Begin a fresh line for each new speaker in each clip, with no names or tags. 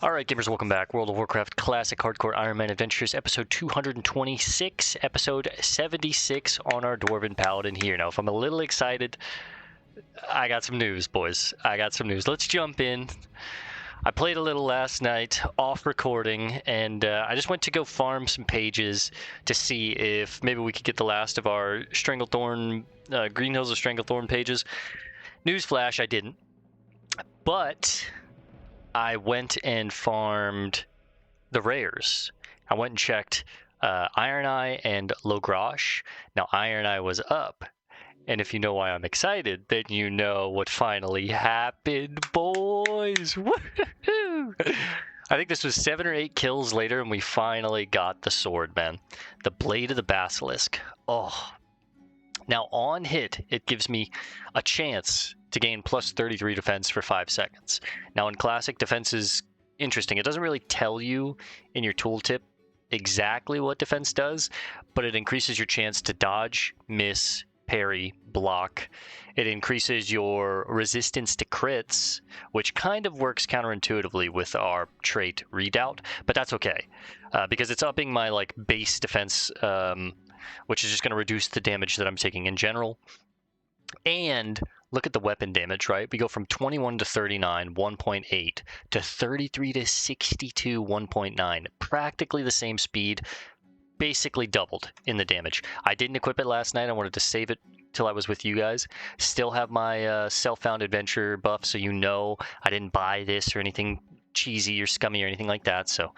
Alright gamers, welcome back. World of Warcraft Classic Hardcore Ironman Adventures, episode 226, episode 76 on our Dwarven Paladin here. Now, if I'm a little excited, I got some news, boys. I got some news. Let's jump in. I played a little last night, off recording, and I just went to go farm some pages to see if maybe we could get the last of our Stranglethorn, Green Hills of Stranglethorn pages. Newsflash, I didn't. But I went and farmed the rares. I went and checked Iron Eye and Logrash. Now, Iron Eye was up. And if you know why I'm excited, then you know what finally happened, boys. Woo-hoo! I think this was 7 or 8 kills later, and we finally got the sword, man. The Blade of the Basilisk. Oh. Now, on hit, it gives me a chance to gain plus 33 defense for 5 seconds. Now, in Classic, defense is interesting. It doesn't really tell you in your tooltip exactly what defense does, but it increases your chance to dodge, miss, parry, block. It increases your resistance to crits, which kind of works counterintuitively with our trait Redoubt, but that's okay, because it's upping my base defense, which is just going to reduce the damage that I'm taking in general. And look at the weapon damage, right? We go from 21 to 39, 1.8, to 33 to 62, 1.9. Practically the same speed, basically doubled in the damage. I didn't equip it last night. I wanted to save it till I was with you guys. Still have my self-found adventure buff, so you know I didn't buy this or anything cheesy or scummy or anything like that. So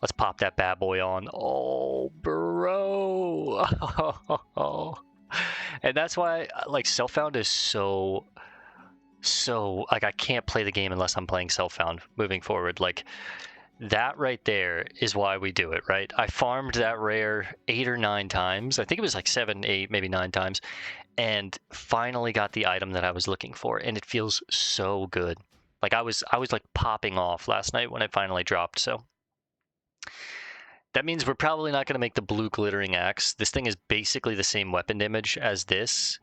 let's pop that bad boy on. Oh, bro. And that's why, self-found is so, I can't play the game unless I'm playing self-found moving forward. That right there is why we do it, right? I farmed that rare 8 or 9 times. I think it was 7, 8, maybe 9 times, and finally got the item that I was looking for, and it feels so good. I was popping off last night when it finally dropped, so. That means we're probably not going to make the blue glittering axe. This thing is basically the same weapon damage as this.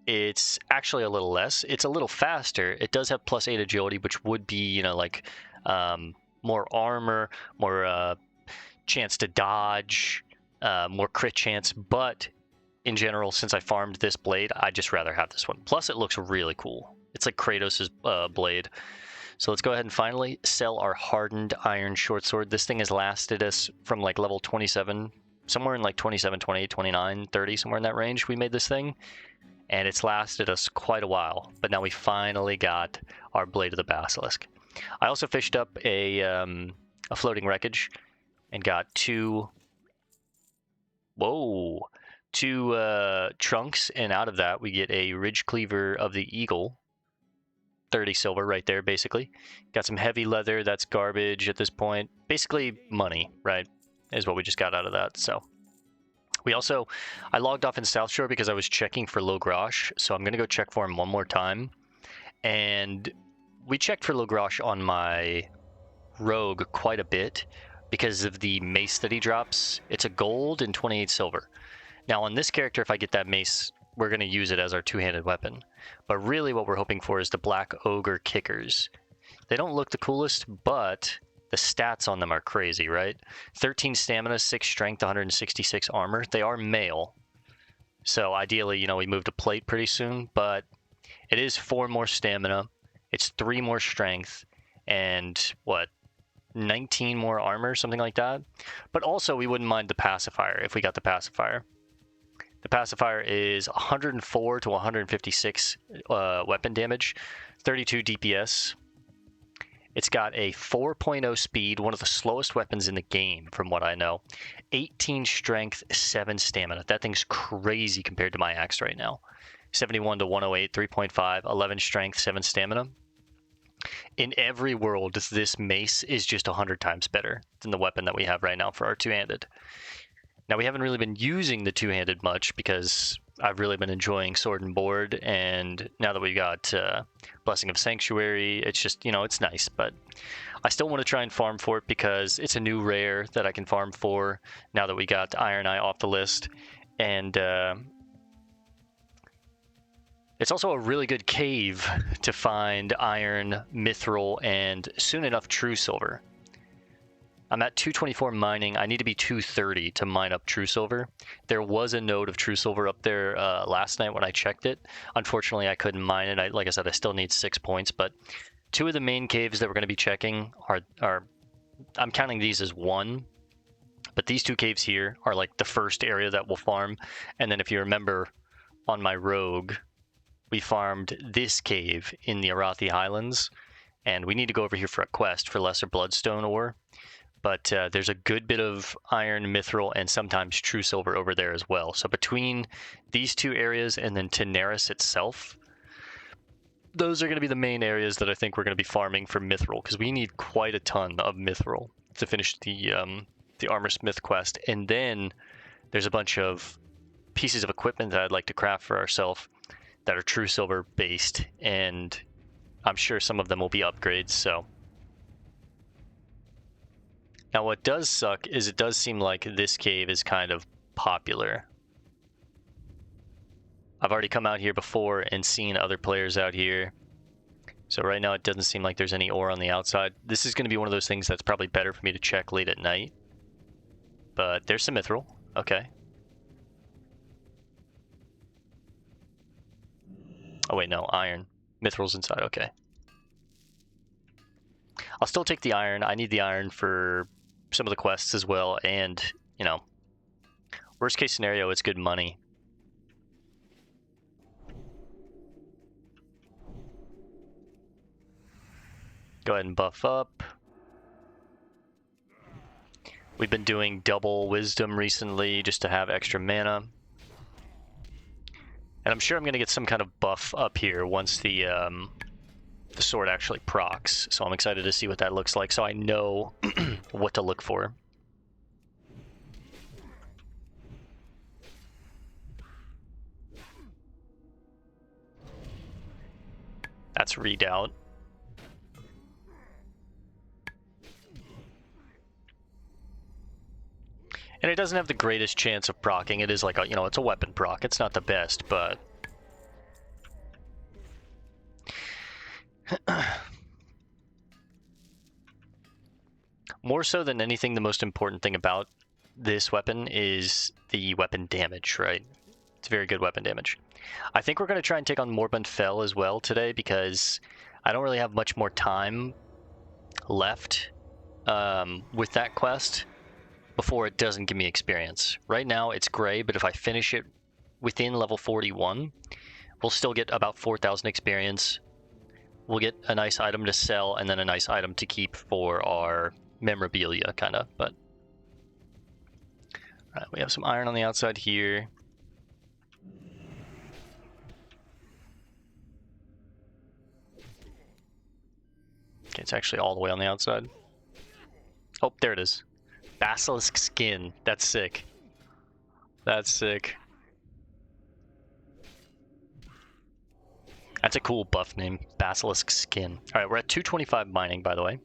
It's actually a little less. It's a little faster. It does have plus 8 agility, which would be, more armor, more chance to dodge, more crit chance. But in general, since I farmed this blade, I'd just rather have this one. Plus, it looks really cool. It's like Kratos' blade. So let's go ahead and finally sell our hardened iron short sword. This thing has lasted us from level 27, somewhere in 27, 28, 29, 30, somewhere in that range we made this thing. And it's lasted us quite a while. But now we finally got our Blade of the Basilisk. I also fished up a floating wreckage and got 2 trunks. And out of that we get a Ridge Cleaver of the Eagle. 30 silver right there, basically. Got some heavy leather. That's garbage at this point. Basically money, right, is what we just got out of that. So I logged off in South Shore because I was checking for Logrash, so I'm going to go check for him one more time. And we checked for Logrash on my rogue quite a bit because of the mace that he drops. It's a gold and 28 silver. Now on this character, if I get that mace, we're going to use it as our two-handed weapon. But really what we're hoping for is the Black Ogre Kickers. They don't look the coolest, but the stats on them are crazy, right? 13 stamina, 6 strength, 166 armor. They are male. So ideally, we move to plate pretty soon, but it is 4 more stamina. It's 3 more strength, and 19 more armor, something like that. But also we wouldn't mind the pacifier if we got the pacifier. The pacifier is 104 to 156 weapon damage, 32 DPS. It's got a 4.0 speed, one of the slowest weapons in the game from what I know. 18 strength, 7 stamina. That thing's crazy compared to my axe right now. 71 to 108, 3.5, 11 strength, 7 stamina. In every world, this mace is just 100 times better than the weapon that we have right now for our two-handed. Now, we haven't really been using the two-handed much because I've really been enjoying Sword and Board, and now that we got Blessing of Sanctuary, it's just, it's nice, but I still want to try and farm for it because it's a new rare that I can farm for now that we got Iron Eye off the list, and It's also a really good cave to find iron, mithril, and soon enough true silver. I'm at 224 mining. I need to be 230 to mine up true silver. There was a node of true silver up there last night when I checked it. Unfortunately, I couldn't mine it. Like I said, I still need 6 points, but two of the main caves that we're going to be checking are I'm counting these as one, but these two caves here are like the first area that we'll farm. And then if you remember on my rogue, we farmed this cave in the Arathi Highlands, and we need to go over here for a quest for lesser bloodstone ore. But there's a good bit of iron, mithril, and sometimes true silver over there as well. So between these two areas and then Teneris itself, those are going to be the main areas that I think we're going to be farming for mithril, because we need quite a ton of mithril to finish the Armorsmith quest. And then there's a bunch of pieces of equipment that I'd like to craft for ourselves that are true silver based, and I'm sure some of them will be upgrades. So now what does suck is it does seem like this cave is kind of popular. I've already come out here before and seen other players out here. So right now it doesn't seem like there's any ore on the outside. This is going to be one of those things that's probably better for me to check late at night. But there's some mithril. Okay. Oh wait, no, iron. Mithril's inside, okay. I'll still take the iron. I need the iron for some of the quests as well, and, you know, worst case scenario, it's good money. Go ahead and buff up. We've been doing double wisdom recently just to have extra mana. And I'm sure I'm going to get some kind of buff up here once the sword actually procs. So I'm excited to see what that looks like, so I know what to look for. That's redoubt. And it doesn't have the greatest chance of proccing. It is like a, you know, it's a weapon proc. It's not the best, but more so than anything, the most important thing about this weapon is the weapon damage, right? It's very good weapon damage. I think we're going to try and take on Morbund Fell as well today, because I don't really have much more time left with that quest before it doesn't give me experience. Right now it's gray, but if I finish it within level 41, we'll still get about 4,000 experience. We'll get a nice item to sell, and then a nice item to keep for our memorabilia, kind of. But all right, we have some iron on the outside here. Okay, it's actually all the way on the outside. Oh, there it is. Basilisk skin. That's sick. That's sick. That's a cool buff name. Basilisk skin. Alright, we're at 225 mining, by the way.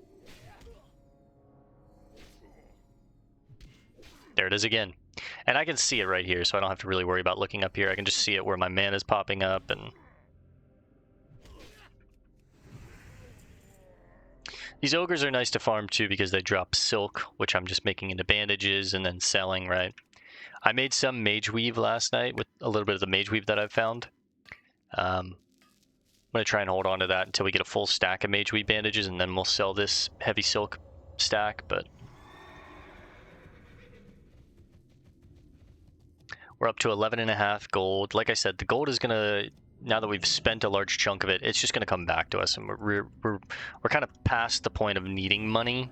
There it is again. And I can see it right here, so I don't have to really worry about looking up here. I can just see it where my mana is popping up, and these ogres are nice to farm too because they drop silk, which I'm just making into bandages and then selling, right? I made some mage weave last night with a little bit of the mage weave that I've found. I'm going to try and hold on to that until we get a full stack of mage weave bandages, and then we'll sell this heavy silk stack, but we're up to 11.5 gold. Like I said, the gold is going to, now that we've spent a large chunk of it, it's just going to come back to us, and we're kind of past the point of needing money.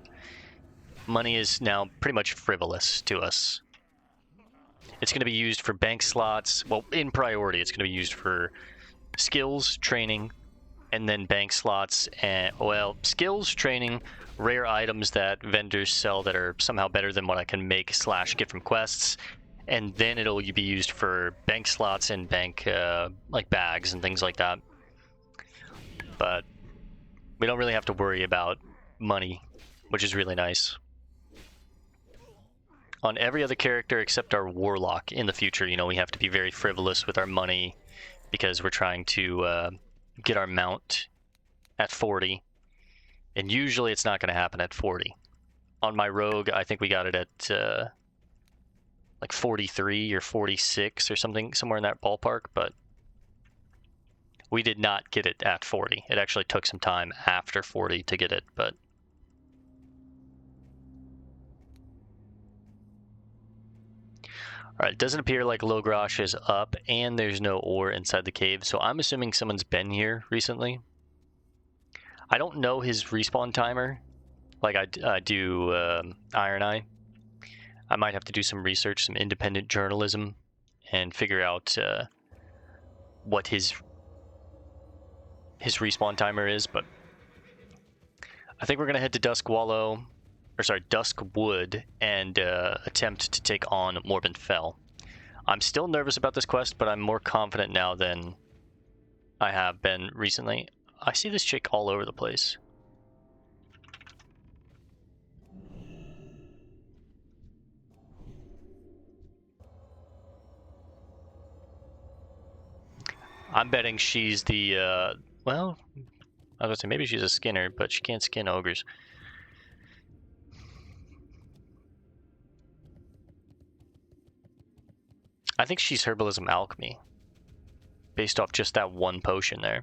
Money is now pretty much frivolous to us. It's going to be used for bank slots. Well, in priority, it's going to be used for skills, training, and then bank slots. And, well, skills, training, rare items that vendors sell that are somehow better than what I can make / get from quests. And then it'll be used for bank slots and bank like bags and things like that. But we don't really have to worry about money, which is really nice. On every other character except our warlock in the future, you know, we have to be very frivolous with our money because we're trying to get our mount at 40, and usually it's not going to happen at 40. On my rogue, I think we got it at like 43 or 46 or something, somewhere in that ballpark, but we did not get it at 40. It actually took some time after 40 to get it, but all right, it doesn't appear like Logrosh is up, and there's no ore inside the cave, so I'm assuming someone's been here recently. I don't know his respawn timer, like I do Iron Eye. I might have to do some research, some independent journalism, and figure out what his respawn timer is, but I think we're going to head to Duskwood and attempt to take on Morbid Fell. I'm still nervous about this quest, but I'm more confident now than I have been recently. I see this chick all over the place. I'm betting she's the, well, I was gonna say maybe she's a skinner, but she can't skin ogres. I think she's Herbalism Alchemy, based off just that one potion there.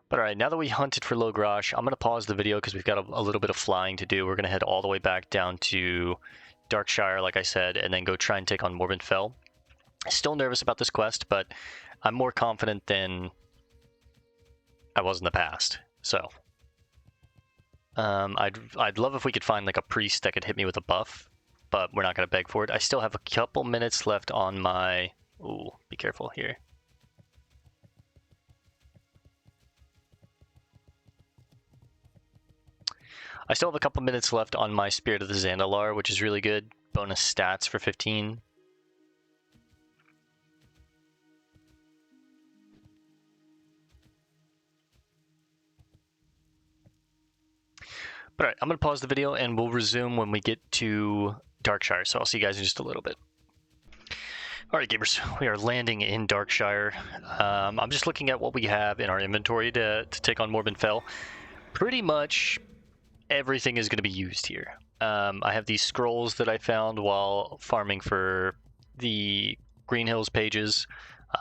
But alright, now that we hunted for Logrosh, I'm going to pause the video because we've got a little bit of flying to do. We're going to head all the way back down to Darkshire, like I said, and then go try and take on Morbid Fell. Still nervous about this quest, but I'm more confident than I was in the past. So, I'd love if we could find like a priest that could hit me with a buff, but we're not going to beg for it. I still have a couple minutes left on my... Ooh, be careful here. I still have a couple minutes left on my Spirit of the Zandalar, which is really good. Bonus stats for 15. But alright, I'm going to pause the video and we'll resume when we get to Darkshire. So I'll see you guys in just a little bit. Alright gamers, we are landing in Darkshire. I'm just looking at what we have in our inventory to take on Morbid Fell. Pretty much everything is going to be used here. I have these scrolls that I found while farming for the Green Hills pages.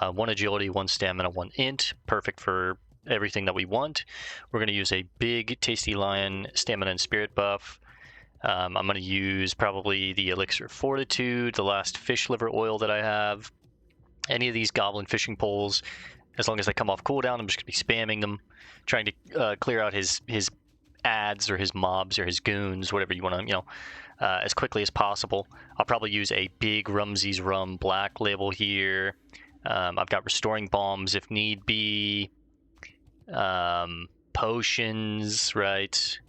1 agility, 1 stamina, 1 int. Perfect for everything that we want. We're going to use a big Tasty Lion stamina and spirit buff. I'm going to use probably the Elixir of Fortitude, the last fish liver oil that I have, any of these goblin fishing poles. As long as they come off cooldown, I'm just going to be spamming them, trying to clear out his ads or his mobs or his goons, whatever you want to, as quickly as possible. I'll probably use a big Rumsey's Rum black label here. I've got restoring bombs if need be. Potions, right?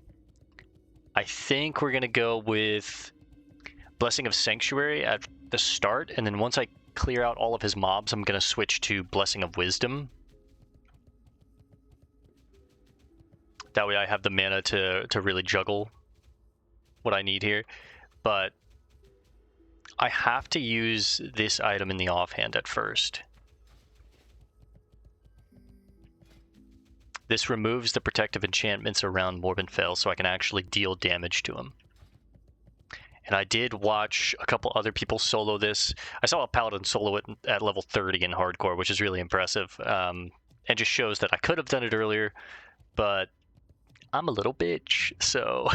I think we're gonna go with Blessing of Sanctuary at the start, and then once I clear out all of his mobs, I'm gonna switch to Blessing of Wisdom. That way I have the mana to really juggle what I need here. But I have to use this item in the offhand at first. This removes the protective enchantments around Morbid Fell, so I can actually deal damage to him. And I did watch a couple other people solo this. I saw a Paladin solo it at level 30 in hardcore, which is really impressive. And just shows that I could have done it earlier, but I'm a little bitch, so...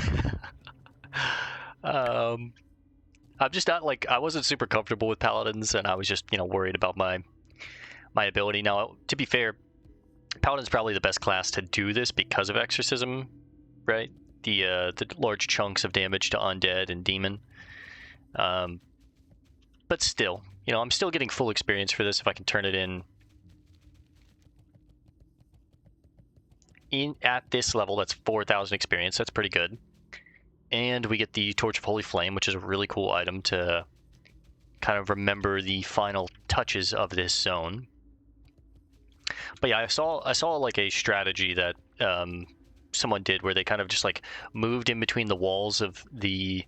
I'm just not like... I wasn't super comfortable with Paladins, and I was just, worried about my ability. Now, to be fair, Paladin's probably the best class to do this because of Exorcism, right? The large chunks of damage to undead and demon. But still, I'm still getting full experience for this if I can turn it in at this level. That's 4,000 experience. That's pretty good. And we get the Torch of Holy Flame, which is a really cool item to kind of remember the final touches of this zone. But yeah, I saw like a strategy that someone did where they kind of just like moved in between the walls of the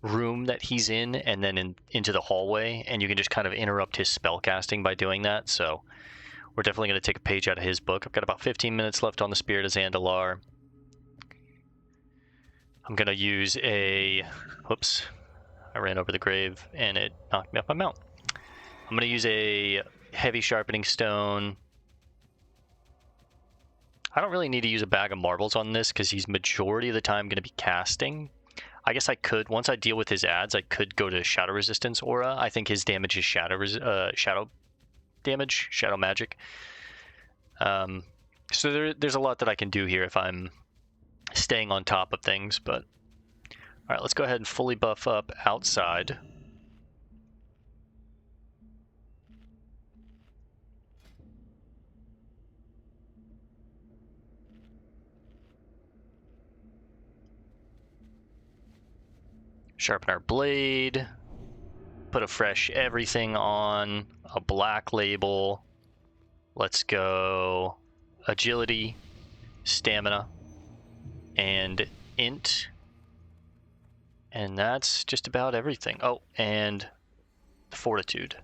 room that he's in and then into the hallway, and you can just kind of interrupt his spell casting by doing that. So we're definitely going to take a page out of his book. I've got about 15 minutes left on the Spirit of Zandalar. I'm going to use a... Whoops. I ran over the grave and it knocked me off my mount. I'm going to use a heavy sharpening stone. I don't really need to use a bag of marbles on this because he's majority of the time going to be casting. I guess I could, once I deal with his ads, I could go to Shadow Resistance Aura. I think his damage is shadow damage, shadow magic. So there's a lot that I can do here if I'm staying on top of things, but... Alright, let's go ahead and fully buff up outside. Sharpen our blade. Put a fresh everything on. A black label. Let's go agility, stamina, and int. And that's just about everything. Oh, and fortitude.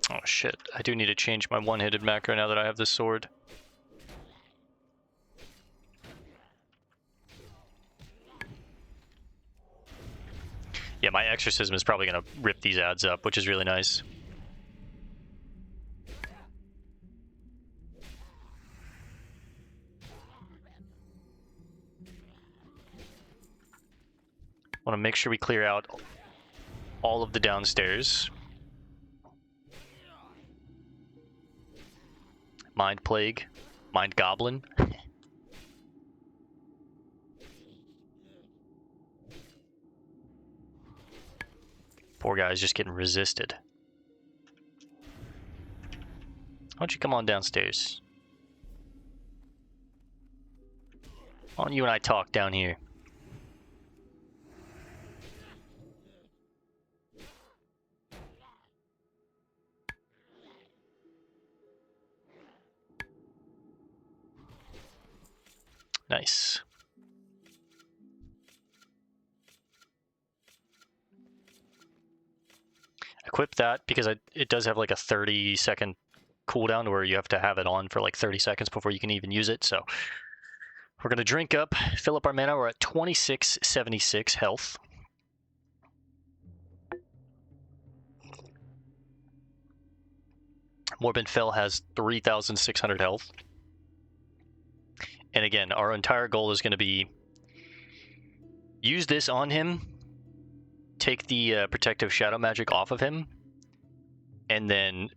Oh shit, I do need to change my one-handed macro now that I have this sword. Yeah, my exorcism is probably going to rip these ads up, which is really nice. Want to make sure we clear out all of the downstairs. Mind Plague, Mind Goblin. Poor guy's just getting resisted. Why don't you come on downstairs? Why don't you and I talk down here? Nice. Equip that because it does have like a 30-second cooldown where you have to have it on for like 30 seconds before you can even use it. So we're going to drink up, fill up our mana. We're at 2676 health. Morbid Fell has 3600 health. And again, our entire goal is going to be use this on him, take the protective shadow magic off of him, and then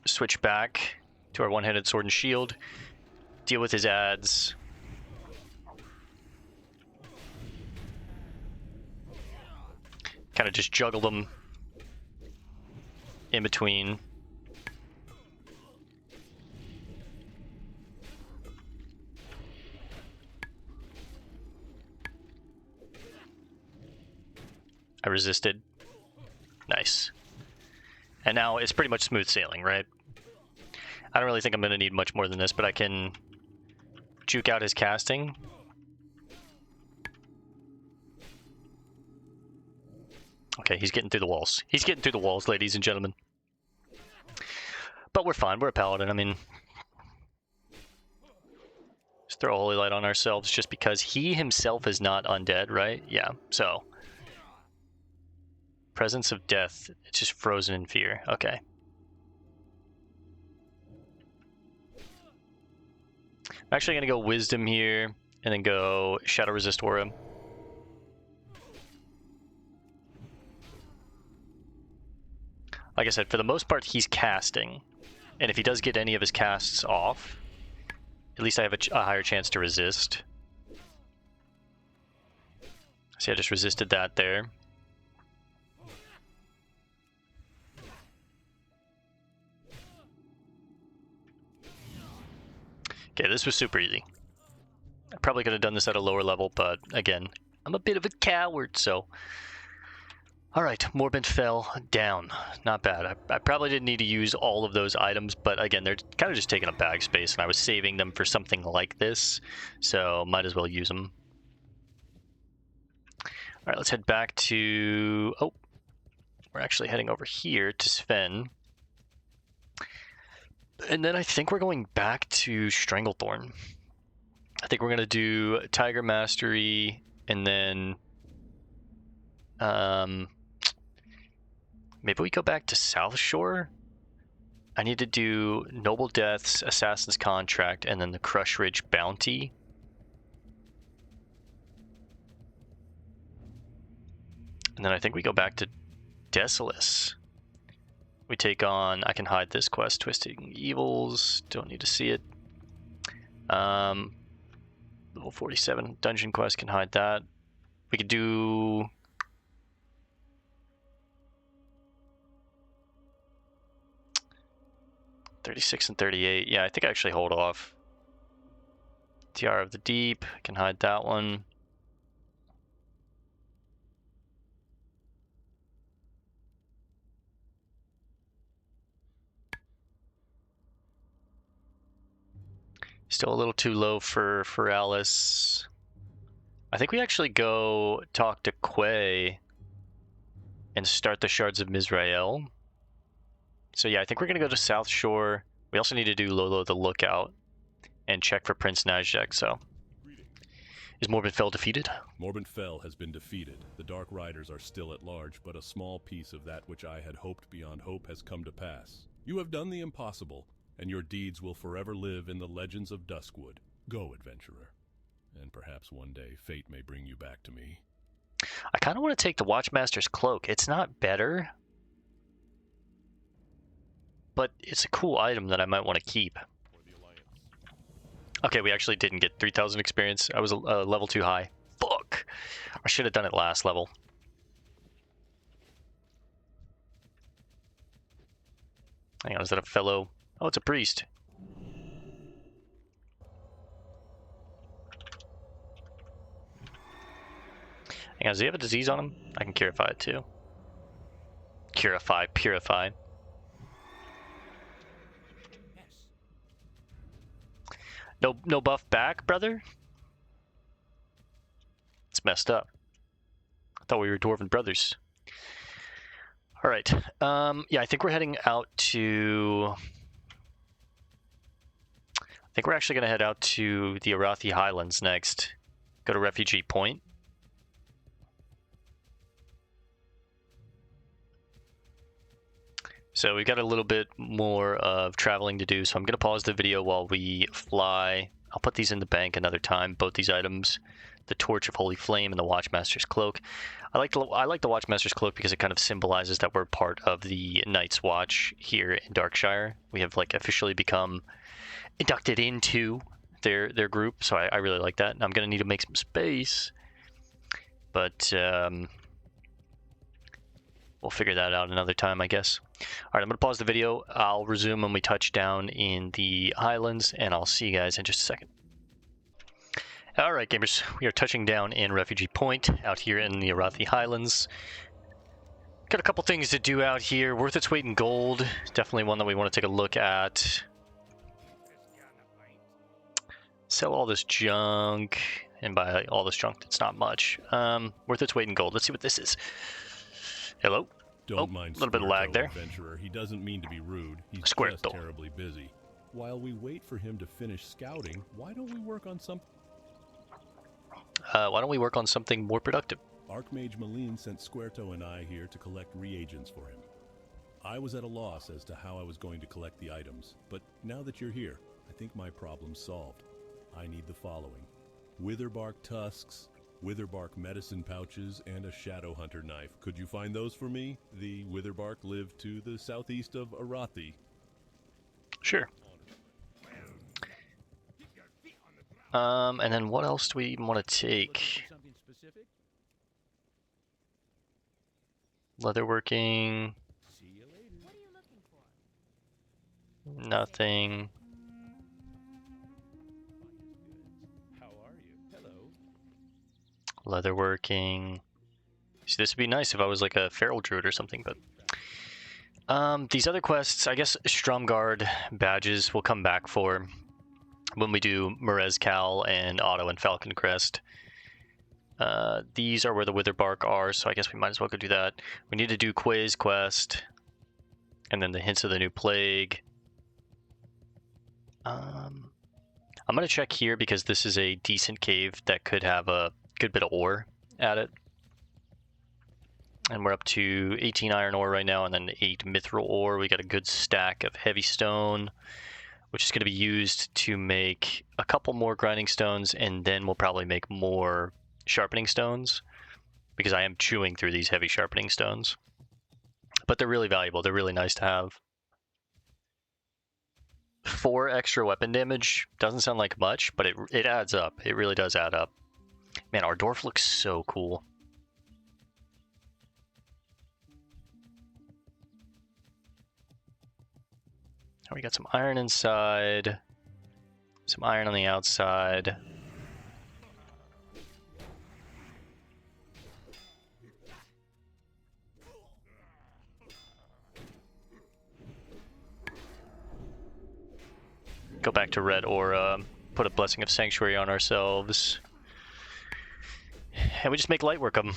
switch back to our one-handed sword and shield, deal with his ads. Kind of just juggle them in between. I resisted. Nice. And now it's pretty much smooth sailing, right? I don't really think I'm going to need much more than this, but I can juke out his casting. Okay, he's getting through the walls. He's getting through the walls, ladies and gentlemen. But we're fine. We're a paladin. I mean, just throw a holy light on ourselves just because he himself is not undead, right? Yeah, so... Presence of death. It's just frozen in fear. Okay. I'm actually going to go wisdom here and then go shadow resist aura. Like I said, for the most part, he's casting. And if he does get any of his casts off, at least I have a higher chance to resist. See, I just resisted that there. Okay, this was super easy. I probably could have done this at a lower level, but again, I'm a bit of a coward, so All right, Morbid fell down. Not bad. I probably didn't need to use all of those items, but again, they're kind of just taking up bag space, and I was saving them for something like this, so might as well use them. All right, let's head back to... Oh, we're actually heading over here to Sven. And then I think we're going back to Stranglethorn. I think we're going to do Tiger Mastery, and then... maybe we go back to South Shore? I need to do Noble Deaths, Assassin's Contract, and then the Crush Ridge Bounty. And then I think we go back to Desolus. We take on, I can hide this quest, Twisting Evils, don't need to see it. Level 47 dungeon quest, can hide that. We could do... $36 and $38. Yeah, I think I actually hold off. Tiara of the Deep, can hide that one. Still a little too low for Alice. I think we actually go talk to Quay and start the Shards of Mizrael. So yeah, I think we're going to go to South Shore. We also need to do Lolo the Lookout and check for Prince Najek, so. Is Morbid Fell defeated?
Morbid Fell has been defeated. The Dark Riders are still at large, but a small piece of that which I had hoped beyond hope has come to pass. You have done the impossible, and your deeds will forever live in the legends of Duskwood. Go, adventurer. And perhaps one day fate may bring you back to me.
I kind of want to take the Watchmaster's Cloak. It's not better, but it's a cool item that I might want to keep. Okay, we actually didn't get 3,000 experience. I was a level too high. Fuck! I should have done it last level. Hang on, is that a fellow? Oh, it's a priest. Hang on, does he have a disease on him? I can Curify it too. Purify. No buff back, brother? It's messed up. I thought we were Dwarven brothers. All right. Yeah, I think we're heading out to... I think we're actually going to head out to the Arathi Highlands next. Go to Refugee Point. So we've got a little bit more of traveling to do, so I'm going to pause the video while we fly. I'll put these in the bank another time, both these items, the Torch of Holy Flame and the Watchmaster's Cloak. I like the Watchmaster's Cloak because it kind of symbolizes that we're part of the Night's Watch here in Darkshire. We have like officially become inducted into their group, so I really like that. And I'm going to need to make some space, but we'll figure that out another time, I guess. All right, I'm going to pause the video. I'll resume when we touch down in the Highlands, and I'll see you guys in just a second. All right, gamers, we are touching down in Refugee Point out here in the Arathi Highlands. Got a couple things to do out here. Worth its weight in gold. Definitely one that we want to take a look at. Sell all this junk, and by all this junk, it's not much. Worth its weight in gold. Let's see what this is. Hello?
Don't mind
a little bit of lag there.
Adventurer. He doesn't mean to be rude. He's just terribly busy. While we wait for him to finish scouting, why don't we work on something more productive? Archmage Malene sent Squerto and I here to collect reagents for him. I was at a loss as to how I was going to collect the items, but now that you're here, I think my problem's solved. I need the following: Witherbark tusks, Witherbark medicine pouches, and a shadow hunter knife. Could you find those for me? The Witherbark live to the southeast of Arathi.
Sure. And then what else do we even want to take? Leatherworking. Nothing. Leatherworking. See, this would be nice if I was like a feral druid or something, but these other quests, I guess Stromguard badges will come back for when we do Merezcal and Otto and Falcon Crest. These are where the Witherbark are, so I guess we might as well go do that. We need to do Quay's quest, and then the Hints of the New Plague. I'm gonna check here because this is a decent cave that could have a good bit of ore at it. And we're up to 18 iron ore right now, and then 8 mithril ore. We got a good stack of heavy stone, which is going to be used to make a couple more grinding stones, and then we'll probably make more sharpening stones, because I am chewing through these heavy sharpening stones. But they're really valuable. They're really nice to have. 4 extra weapon damage doesn't sound like much, but it adds up. It really does add up. Man, our dwarf looks so cool. We got some iron inside, some iron on the outside. Go back to red aura, put a Blessing of Sanctuary on ourselves, and we just make light work of them.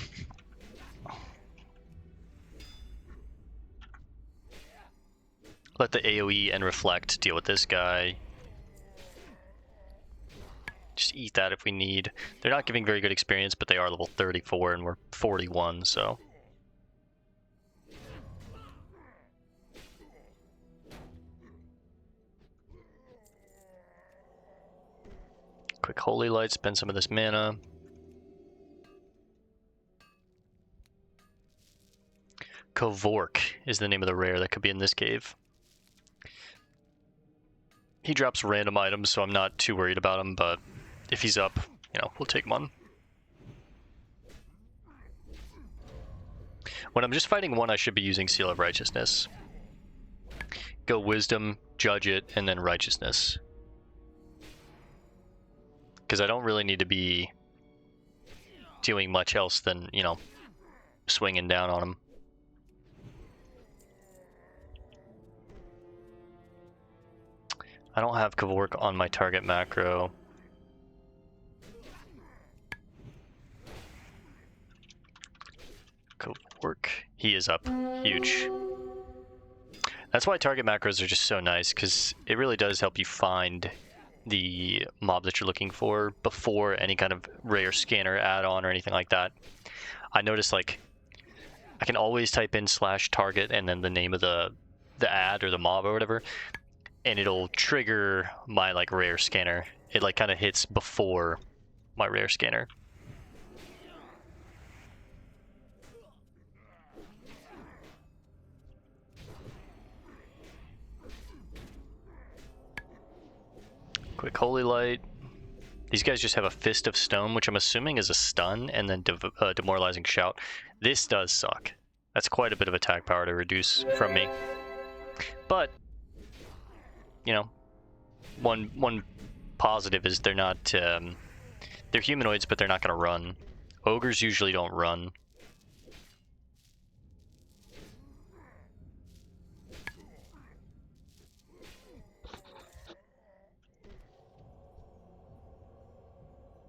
Let the AoE and Reflect deal with this guy. Just eat that if we need. They're not giving very good experience, but they are level 34 and we're 41, so. Quick Holy Light, spend some of this mana. Kavork is the name of the rare that could be in this cave. He drops random items, so I'm not too worried about him, but if he's up, you know, we'll take him on. When I'm just fighting one, I should be using Seal of Righteousness. Go Wisdom, Judge it, and then Righteousness. Because I don't really need to be doing much else than, you know, swinging down on him. I don't have Kavork on my target macro. Kavork, he is up, huge. That's why target macros are just so nice, because it really does help you find the mob that you're looking for before any kind of rare scanner add-on or anything like that. I noticed, like, I can always type in /target and then the name of the ad or the mob or whatever, and it'll trigger my like rare scanner. It like kind of hits before my rare scanner. Quick Holy Light. These guys just have a Fist of Stone, which I'm assuming is a stun, and then Demoralizing Shout. This does suck. That's quite a bit of attack power to reduce from me. But you know, one positive is they're not, they're humanoids, but they're not going to run. Ogres usually don't run.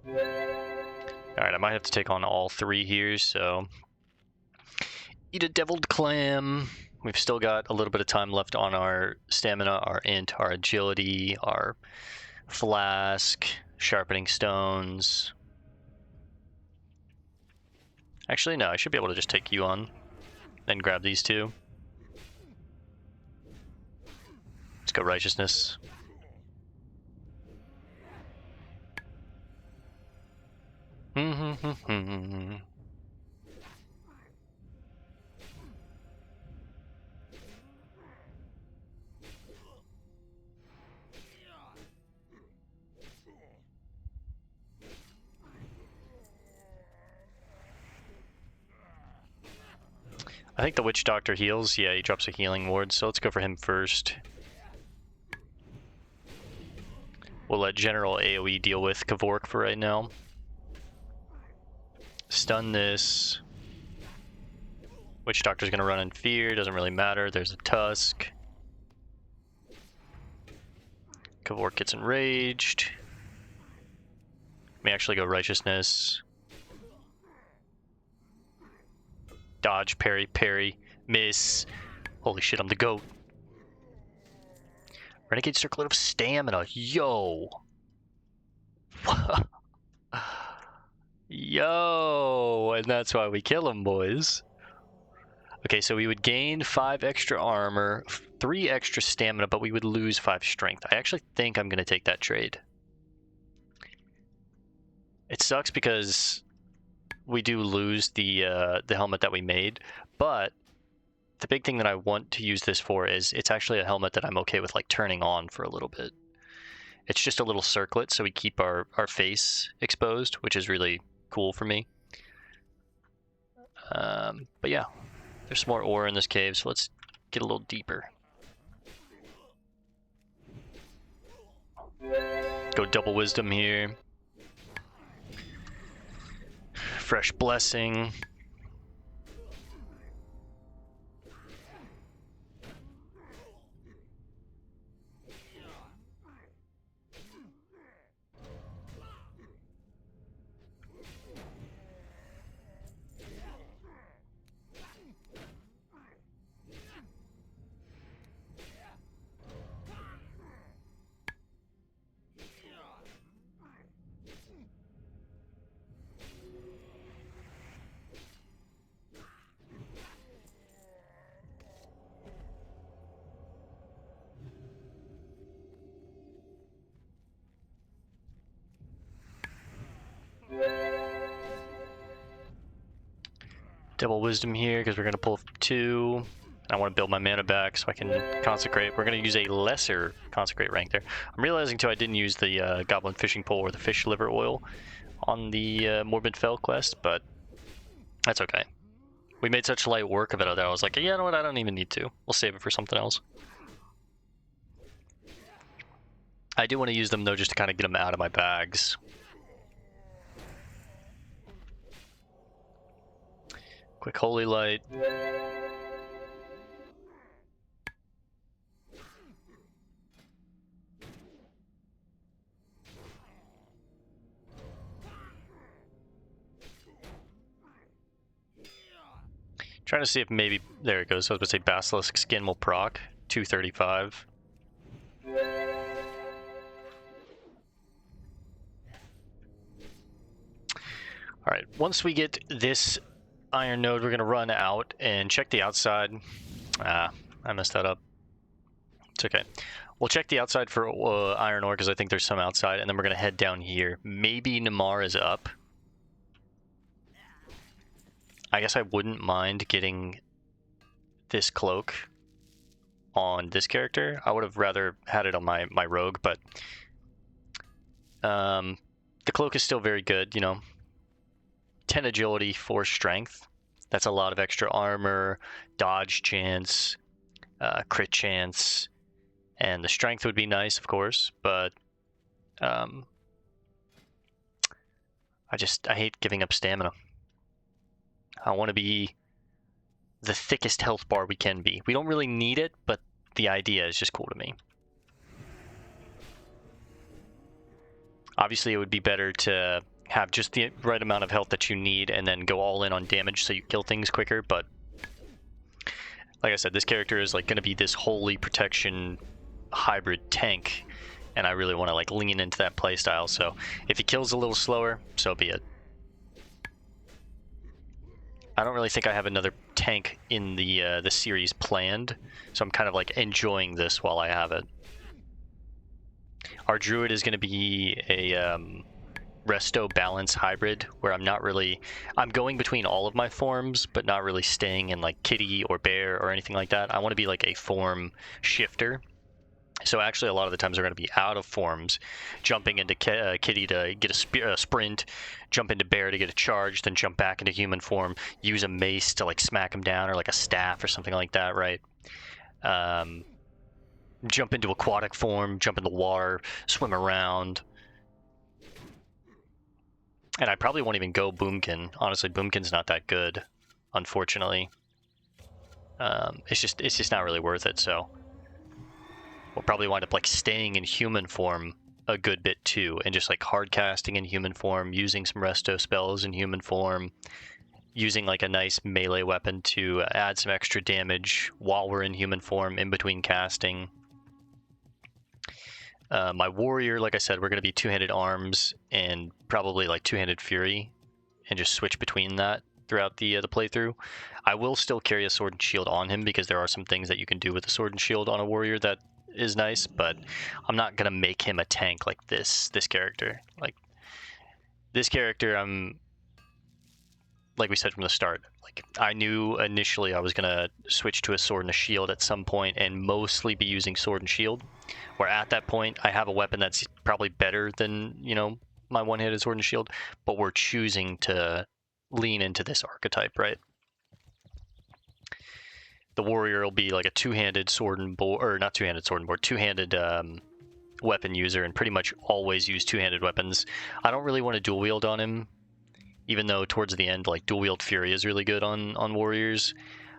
Alright, I might have to take on all 3 here, so. Eat a Deviled Clam. We've still got a little bit of time left on our stamina, our int, our agility, our flask, sharpening stones. Actually, no, I should be able to just take you on, then grab these 2. Let's go Righteousness. I think the Witch Doctor heals. Yeah, he drops a healing ward, so let's go for him first. We'll let General AoE deal with Kavork for right now. Stun this. Witch Doctor's gonna run in fear, doesn't really matter. There's a Tusk. Kavork gets enraged. May actually go Righteousness. Dodge, parry, parry, miss. Holy shit, I'm the GOAT. Renegade Circlet of Stamina. Yo! Yo! And that's why we kill him, boys. Okay, so we would gain 5 extra armor, 3 extra stamina, but we would lose 5 strength. I actually think I'm going to take that trade. It sucks because we do lose the helmet that we made, but the big thing that I want to use this for is it's actually a helmet that I'm okay with like turning on for a little bit. It's just a little circlet, so we keep our face exposed, which is really cool for me. But yeah. There's some more ore in this cave, so let's get a little deeper. Go double wisdom here. Fresh blessing. Double wisdom here because we're going to pull 2. I want to build my mana back so I can consecrate. We're going to use a lesser consecrate rank there. I'm realizing too I didn't use the goblin fishing pole or the fish liver oil on the Morbid Fell quest, but that's okay. We made such light work of it that I was like, yeah, you know what, I don't even need to. We'll save it for something else. I do want to use them though just to kind of get them out of my bags. Quick Holy Light. Trying to see if maybe, there it goes, I was going to say Basilisk Skin will proc, 235. Alright, once we get this iron node, we're going to run out and check the outside. I messed that up. It's okay. We'll check the outside for iron ore because I think there's some outside, and then we're going to head down here. Maybe Namar is up. I guess I wouldn't mind getting this cloak on this character. I would have rather had it on my rogue, but the cloak is still very good, you know. 10 agility, 4 strength. That's a lot of extra armor, dodge chance, crit chance, and the strength would be nice, of course, but I hate giving up stamina. I want to be the thickest health bar we can be. We don't really need it, but the idea is just cool to me. Obviously, it would be better to have just the right amount of health that you need and then go all in on damage so you kill things quicker, but like I said, this character is like going to be this holy protection hybrid tank, and I really want to like lean into that playstyle, so if he kills a little slower, so be it. I don't really think I have another tank in the series planned, so I'm kind of like enjoying this while I have it. Our druid is going to be a resto balance hybrid, where I'm going between all of my forms, but not really staying in like kitty or bear or anything like that. I want to be like a form shifter. So actually a lot of the times they're going to be out of forms, jumping into kitty to get a sprint, jump into bear to get a charge, then jump back into human form, use a mace to like smack him down, or like a staff or something like that, right? Jump into aquatic form, jump in the water, swim around. And I probably won't even go Boomkin. Honestly, Boomkin's not that good, unfortunately. it's just not really worth it. So we'll probably wind up like staying in human form a good bit too, and just like hard casting in human form, using some resto spells in human form, using like a nice melee weapon to add some extra damage while we're in human form in between casting. My warrior, like I said, we're going to be two-handed arms and probably like two-handed fury, and just switch between that throughout the playthrough. I will still carry a sword and shield on him because there are some things that you can do with a sword and shield on a warrior that is nice, but I'm not going to make him a tank like this character. Like this character, like we said from the start, like I knew initially I was going to switch to a sword and a shield at some point and mostly be using sword and shield, where at that point I have a weapon that's probably better than, you know, my one-handed sword and shield, but we're choosing to lean into this archetype, right? The warrior will be like a two-handed sword and board, or not two-handed sword and board, two-handed weapon user, and pretty much always use two-handed weapons. I don't really want to dual wield on him, even though towards the end, like dual wield fury is really good on warriors.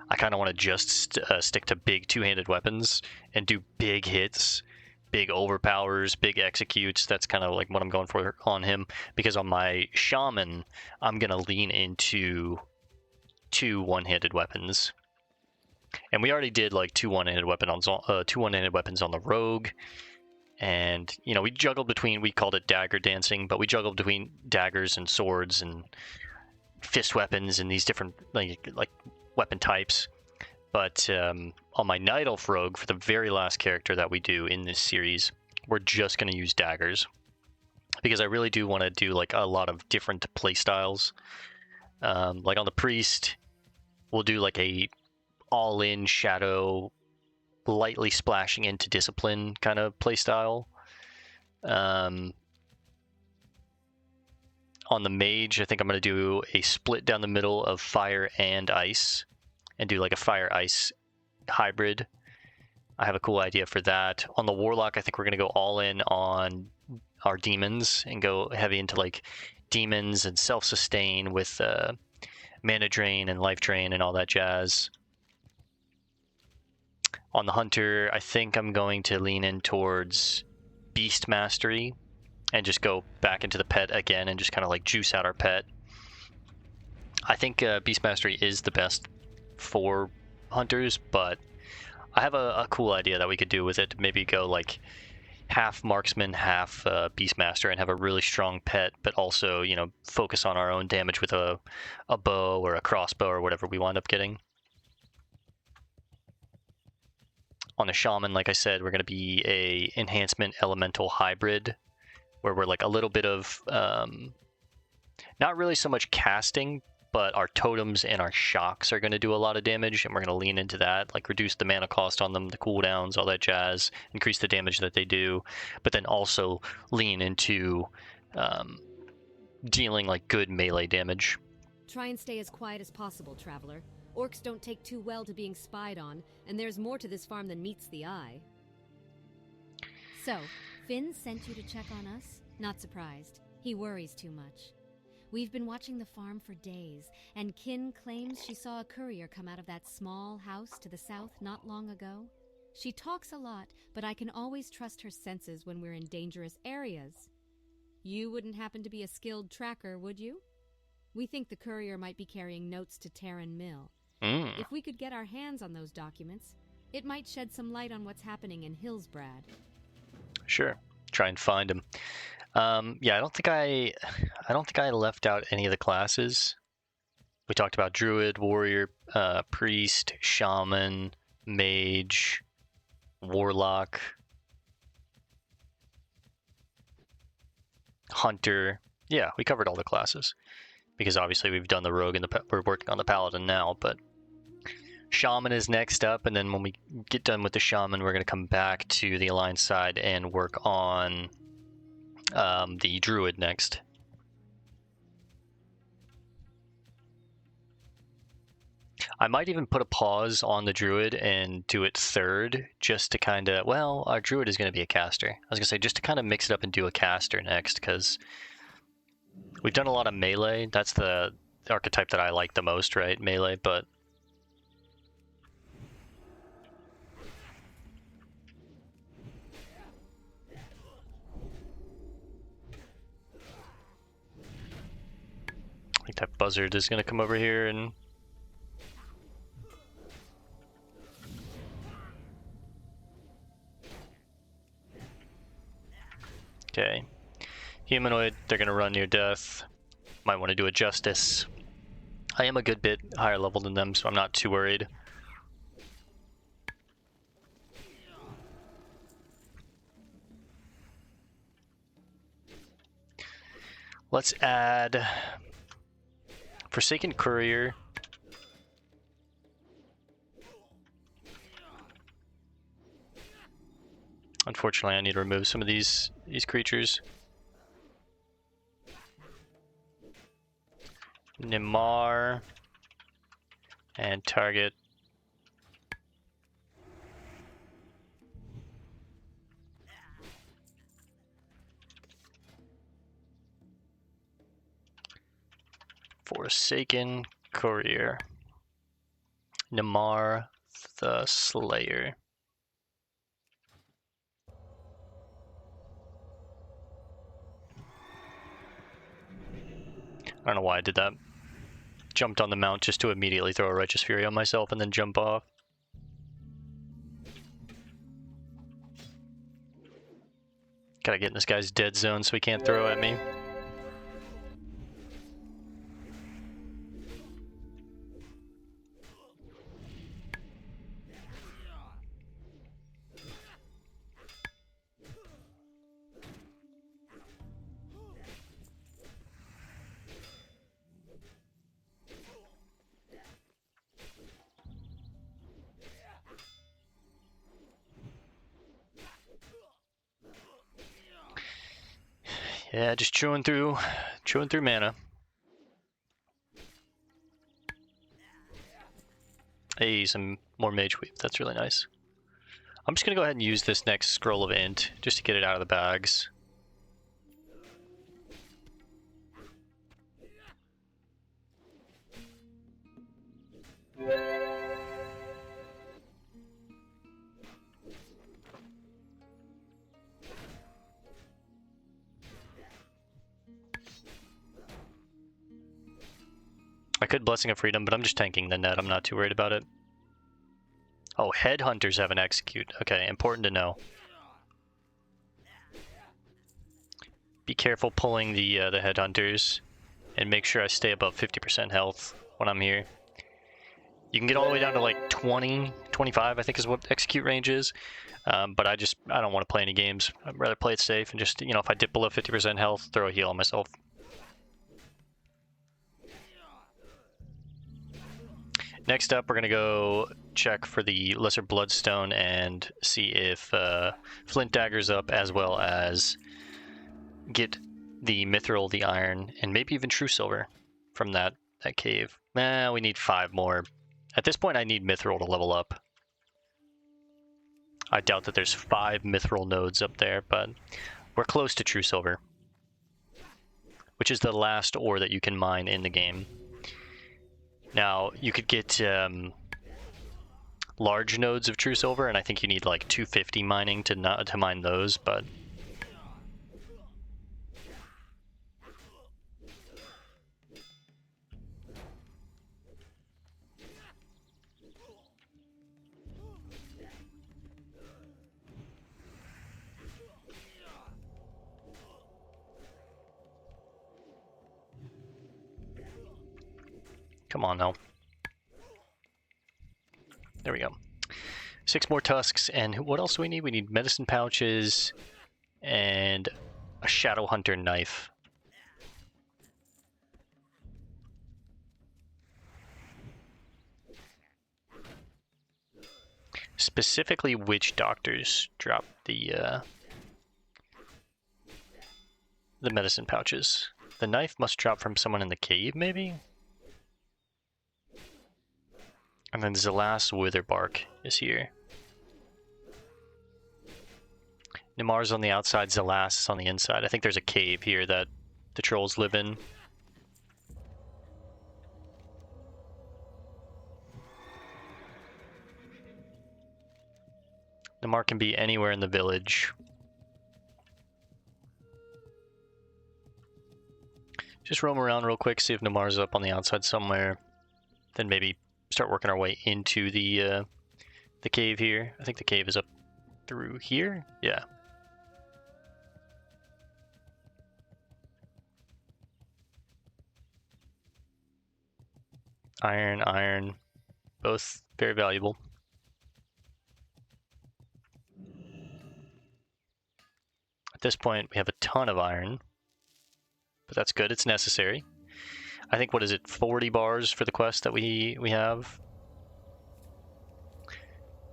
I kind of want to just stick to big two-handed weapons and do big hits, big overpowers, big executes. That's kind of like what I'm going for on him, because on my shaman, I'm going to lean into two one-handed weapons. And we already did like two one-handed weapons on the rogue. And, you know, we juggled between, we called it dagger dancing, but we juggled between daggers and swords and fist weapons and these different like weapon types. But on my Night Elf rogue, for the very last character that we do in this series, we're just going to use daggers, because I really do want to do like a lot of different play styles. Like on the priest, we'll do like a all-in shadow, lightly splashing into discipline kind of play style. On the mage, I think I'm going to do a split down the middle of fire and ice, and do like a fire-ice hybrid. I have a cool idea for that. On the warlock, I think we're going to go all in on our demons and go heavy into like demons and self-sustain with mana drain and life drain and all that jazz. On the hunter, I think I'm going to lean in towards beast mastery and just go back into the pet again and just kind of like juice out our pet. I think beast mastery is the best for hunters, but I have a cool idea that we could do with it. Maybe go like half marksman, half beastmaster, and have a really strong pet, but also, you know, focus on our own damage with a bow or a crossbow or whatever we wind up getting. On the shaman, like I said, we're going to be a enhancement elemental hybrid, where we're like a little bit of not really so much casting, but our totems and our shocks are going to do a lot of damage, and we're going to lean into that, like reduce the mana cost on them, the cooldowns, all that jazz, increase the damage that they do, but then also lean into dealing like good melee damage.
Try and stay as quiet as possible, traveler. Orcs don't take too well to being spied on, and there's more to this farm than meets the eye. So, Finn sent you to check on us? Not surprised. He worries too much. We've been watching the farm for days, and Kin claims she saw a courier come out of that small house to the south not long ago. She talks a lot, but I can always trust her senses when we're in dangerous areas. You wouldn't happen to be a skilled tracker, would you? We think the courier might be carrying notes to Terran Mill. If we could get our hands on those documents, it might shed some light on what's happening in Hillsbrad.
Sure. Try and find him. Yeah, I don't think I left out any of the classes. We talked about druid, warrior, priest, shaman, mage, warlock, hunter. Yeah, we covered all the classes, because obviously we've done the rogue and we're working on the paladin now, but shaman is next up, and then when we get done with the shaman, we're going to come back to the alliance side and work on the druid next. I might even put a pause on the druid and do it third, just to kind of, well, our druid is going to be a caster. I was going to say, just to kind of mix it up and do a caster next, because we've done a lot of melee. That's the archetype that I like the most, right? Melee, but think that buzzard is gonna come over here and... Okay. Humanoid, they're gonna run near death. Might want to do a justice. I am a good bit higher level than them, so I'm not too worried. Let's add Forsaken Courier. Unfortunately, I need to remove some of these creatures. Nimar and target. Forsaken Courier. Nimar the Slayer. I don't know why I did that. Jumped on the mount just to immediately throw a Righteous Fury on myself and then jump off. Gotta get in this guy's dead zone so he can't throw at me. Yeah, just chewing through mana. Hey, some more Mage Weave. That's really nice. I'm just gonna go ahead and use this next Scroll of Int just to get it out of the bags. I could Blessing of Freedom, but I'm just tanking the net. I'm not too worried about it. Oh, Headhunters have an execute. Okay, important to know. Be careful pulling the Headhunters, and make sure I stay above 50% health when I'm here. You can get all the way down to like 20, 25, I think is what execute range is. But I don't want to play any games. I'd rather play it safe and just, you know, if I dip below 50% health, throw a heal on myself. Next up, we're going to go check for the Lesser Bloodstone and see if Flint Dagger's up, as well as get the Mithril, the Iron, and maybe even True Silver from that cave. We need 5 more. At this point, I need Mithril to level up. I doubt that there's 5 Mithril nodes up there, but we're close to True Silver, which is the last ore that you can mine in the game. Now, you could get large nodes of True Silver, and I think you need like 250 mining to mine those, but... Come on now. There we go. 6 more tusks, and what else do we need? We need medicine pouches and a Shadow Hunter knife. Specifically, which doctors drop the medicine pouches? The knife must drop from someone in the cave, maybe? And then Zalas Witherbark is here. Nimar's on the outside, Zalas is on the inside. I think there's a cave here that the trolls live in. Nimar can be anywhere in the village. just roam around real quick, see if Namar's up on the outside somewhere. Then maybe start working our way into the cave here. I think the cave is up through here. Yeah. Iron, both very valuable. At this point, we have a ton of iron, but that's good. It's necessary. I think, what is it, 40 bars for the quest that we have?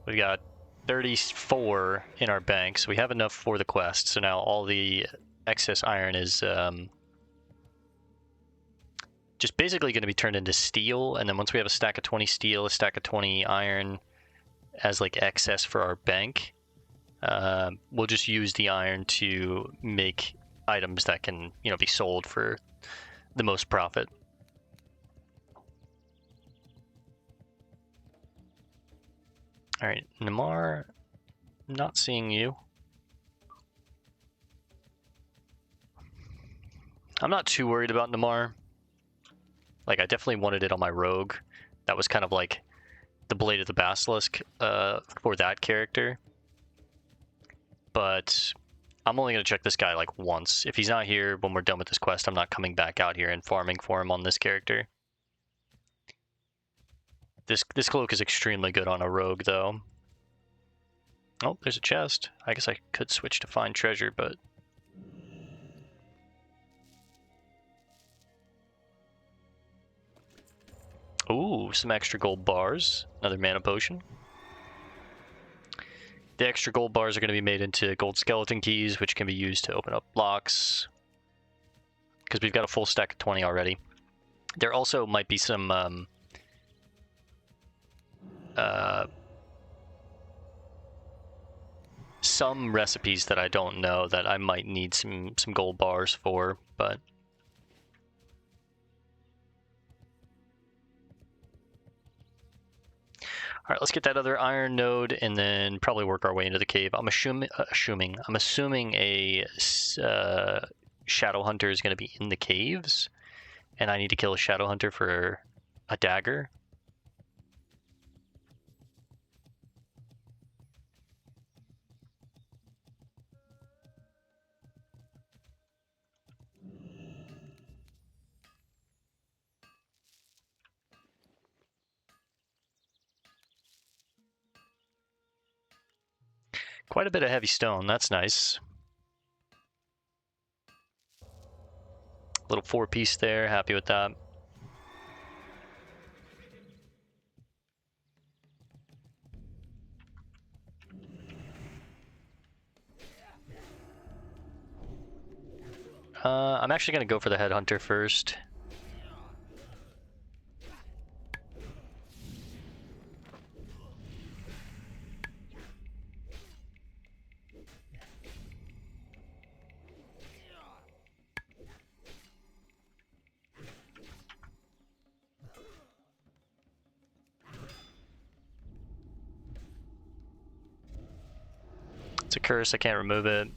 We got 34 in our bank, so we have enough for the quest. So now all the excess iron is just basically going to be turned into steel, and then once we have a stack of 20 steel, a stack of 20 iron as like excess for our bank, we'll just use the iron to make items that can, you know, be sold for the most profit. All right, Namar, not seeing you. I'm not too worried about Namar. Like, I definitely wanted it on my rogue. That was kind of like the Blade of the Basilisk for that character. But I'm only going to check this guy like once. If he's not here when we're done with this quest, I'm not coming back out here and farming for him on this character. This cloak is extremely good on a rogue, though. Oh, there's a chest. I guess I could switch to find treasure, but... Ooh, some extra gold bars. Another mana potion. The extra gold bars are going to be made into gold skeleton keys, which can be used to open up locks. Because we've got a full stack of 20 already. There also might be some... some recipes that I don't know that I might need some gold bars for, but... All right, let's get that other iron node and then probably work our way into the cave. I'm assuming a shadow hunter is going to be in the caves, and I need to kill a shadow hunter for a dagger. Quite a bit of heavy stone, that's nice. Little 4-piece there, happy with that. I'm actually going to go for the headhunter first. It's a curse, I can't remove it.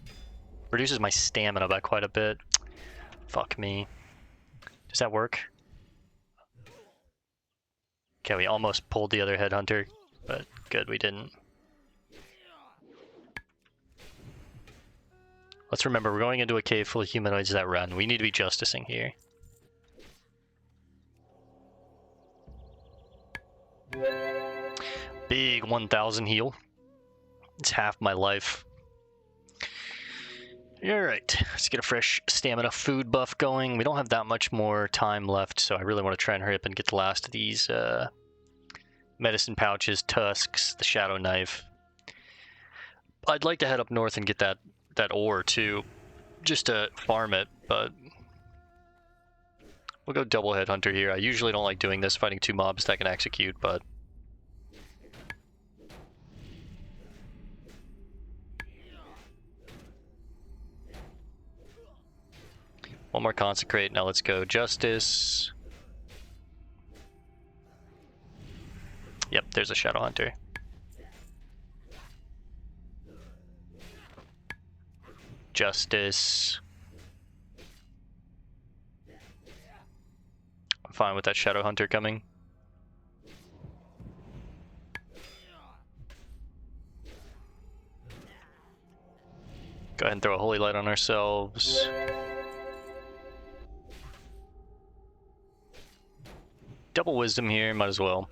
Reduces my stamina by quite a bit. Fuck me. Does that work? Okay, we almost pulled the other headhunter, but good, we didn't. Let's remember, we're going into a cave full of humanoids that run. We need to be justicing here. Big 1000 heal. It's half my life. Alright, let's get a fresh stamina food buff going. We don't have that much more time left, so I really want to try and hurry up and get the last of these medicine pouches, tusks, the shadow knife. I'd like to head up north and get that ore too, just to farm it, but we'll go double headhunter here. I usually don't like doing this, fighting 2 mobs that can execute, but one more consecrate. Now let's go justice. Yep, there's a shadow hunter. Justice. fine with that Shadow Hunter coming. Go ahead and throw a Holy Light on ourselves. Double Wisdom here, might as well.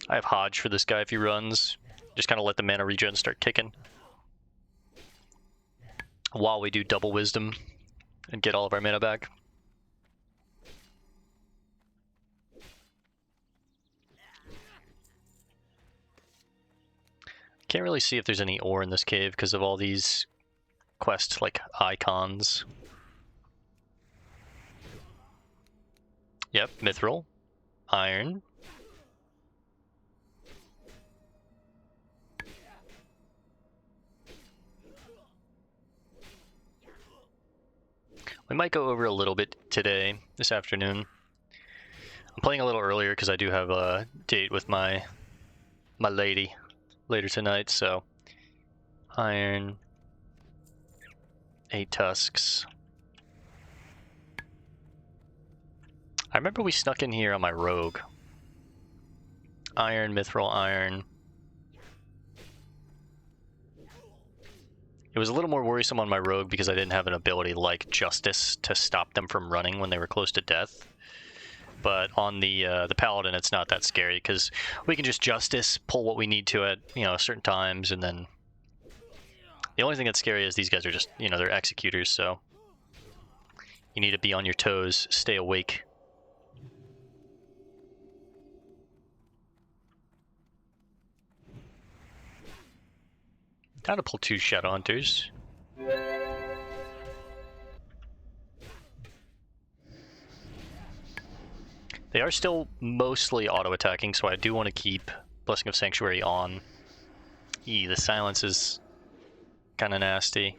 I have Hodge for this guy if he runs. Just kind of let the mana regen start kicking. While we do double Wisdom and get all of our mana back. Can't really see if there's any ore in this cave because of all these quest like icons. Yep, Mithril, Iron. We might go over a little bit today, this afternoon. I'm playing a little earlier because I do have a date with my lady later tonight, so Iron, 8 tusks. I remember we snuck in here on my rogue. Iron, Mithril, Iron. It was a little more worrisome on my rogue because I didn't have an ability like Justice to stop them from running when they were close to death. But on the Paladin, it's not that scary because we can just Justice, pull what we need to at certain times, and then the only thing that's scary is these guys are just they're executors, so you need to be on your toes, stay awake. Time to pull 2 Shadow Hunters. They are still mostly auto-attacking, so I do want to keep Blessing of Sanctuary on. The silence is kind of nasty.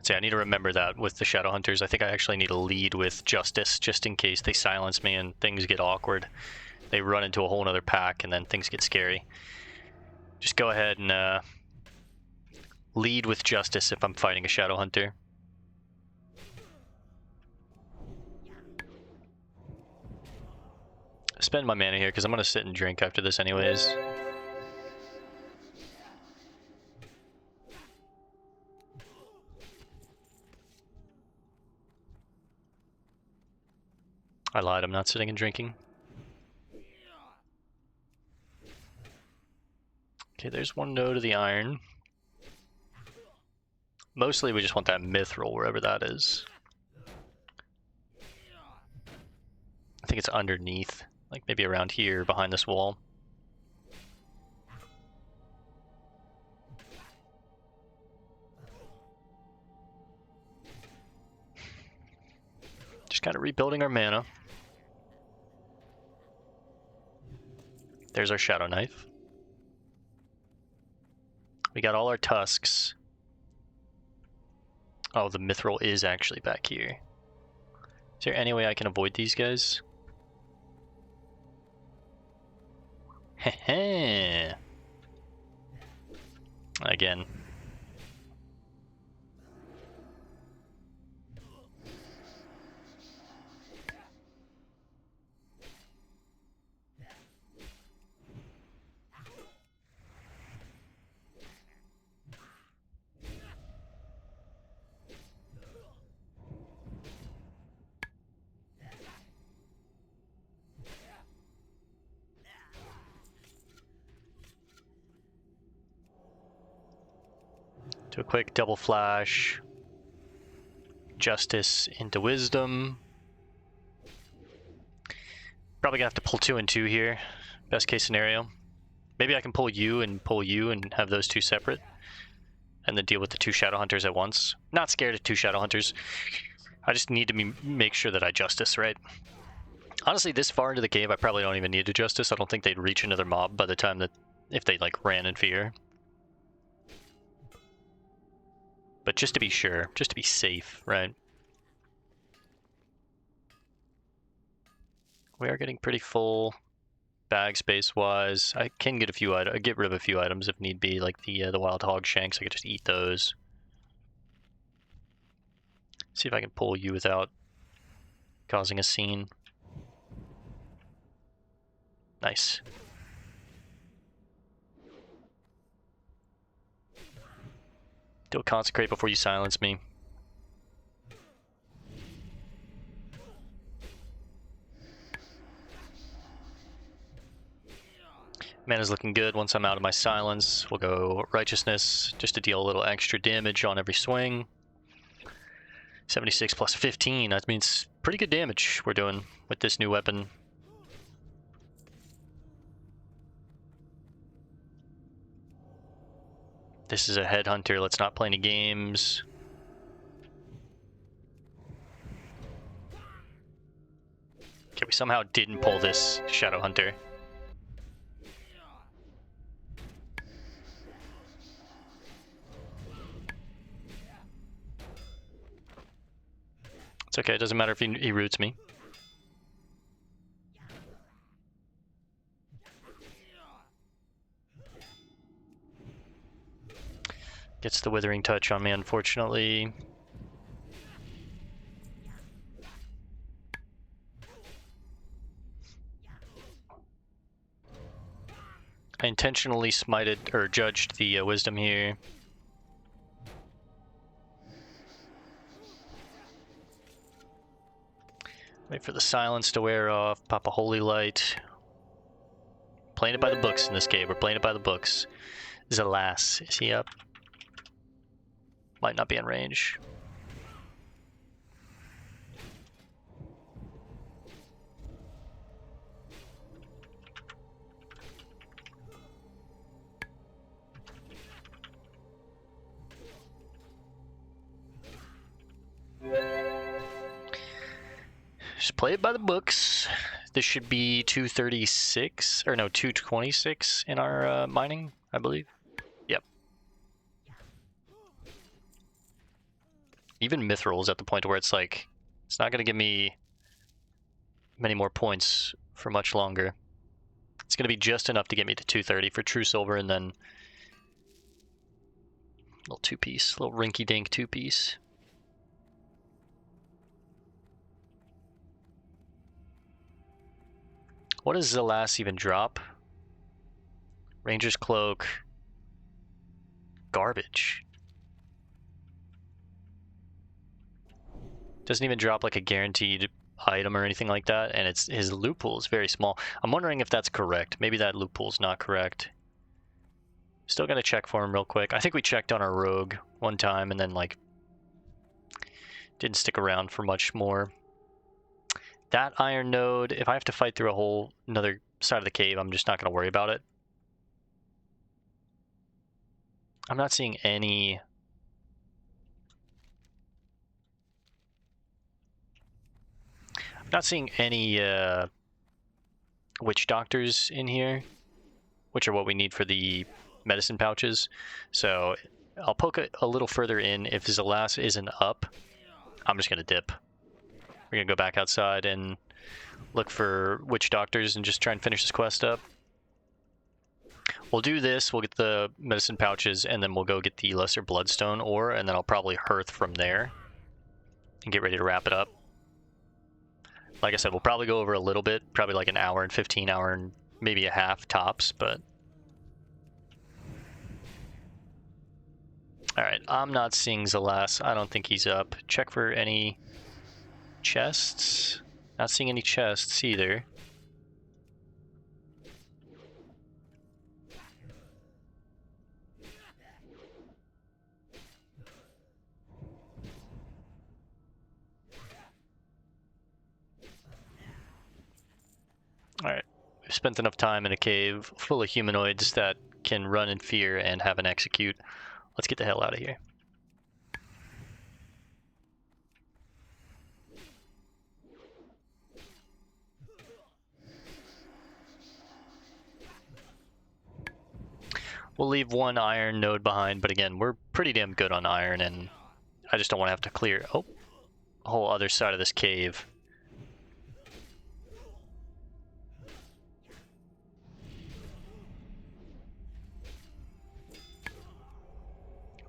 So yeah, I need to remember that with the Shadow Hunters. I think I actually need to lead with Justice, just in case they silence me and things get awkward. They run into a whole other pack and then things get scary. Just go ahead and lead with Justice if I'm fighting a Shadow Hunter. Spend my mana here because I'm going to sit and drink after this anyways. I lied, I'm not sitting and drinking. Okay, there's one node of the Iron. Mostly we just want that Mithril, wherever that is. I think it's underneath, like maybe around here, behind this wall. Just kind of rebuilding our mana. There's our Shadow Knife. We got all our tusks. Oh, the Mithril is actually back here. Is there any way I can avoid these guys? Heh. Again. Do a quick double flash. Justice into Wisdom. Probably gonna have to pull 2 and 2 here. Best case scenario. Maybe I can pull you and have those 2 separate. And then deal with the 2 Shadow Hunters at once. Not scared of 2 Shadow Hunters. I just need to make sure that I Justice, right? Honestly, this far into the cave, I probably don't even need to Justice. I don't think they'd reach another mob by the time that, if they like ran in fear. But just to be sure, just to be safe, right? We are getting pretty full bag space wise. I can get get rid of a few items if need be, like the wild hog shanks. I could just eat those. See if I can pull you without causing a scene. Nice. Do a consecrate before you silence me. Mana's looking good. Once I'm out of my silence, we'll go Righteousness just to deal a little extra damage on every swing. 76 plus 15, that means pretty good damage we're doing with this new weapon. This is a headhunter, let's not play any games. Okay, we somehow didn't pull this Shadow Hunter. It's okay, it doesn't matter if he roots me. Gets the Withering Touch on me, unfortunately. I intentionally smited, or judged the Wisdom here. Wait for the silence to wear off, pop a Holy Light. Playing it by the books in this game, we're playing it by the books. Zalas, is he up? Might not be in range. Just play it by the books. This should be 236, or no, 226 in our mining, I believe. Yep. Even Mithral's at the point where it's like, it's not going to give me many more points for much longer. It's going to be just enough to get me to 230 for True Silver, and then a little two-piece, little rinky-dink two-piece. What does Zalas even drop? Ranger's Cloak. Garbage. Doesn't even drop like a guaranteed item or anything like that, and it's his loot pool is very small. I'm wondering if that's correct. Maybe that loot pool's not correct. Still gotta check for him real quick. I think we checked on our rogue one time and then like didn't stick around for much more. That iron node, if I have to fight through a whole another side of the cave, I'm just not going to worry about it. I'm not seeing any... I'm not seeing any witch doctors in here, which are what we need for the medicine pouches. So I'll poke a little further in. If Zalas isn't up, I'm just going to dip. We're gonna go back outside and look for witch doctors and just try and finish this quest up. We'll do this, we'll get the medicine pouches, and then we'll go get the lesser bloodstone ore, and then I'll probably hearth from there and get ready to wrap it up. Like I said, we'll probably go over a little bit, probably like an hour and 15 hour and maybe a half tops, but... Alright, I'm not seeing Zalas. I don't think he's up. Check for any... chests? Not seeing any chests either. Alright, we've spent enough time in a cave full of humanoids that can run in fear and have an execute. Let's get the hell out of here. We'll leave one iron node behind, but again, we're pretty damn good on iron, and I just don't want to have to clear a whole other side of this cave.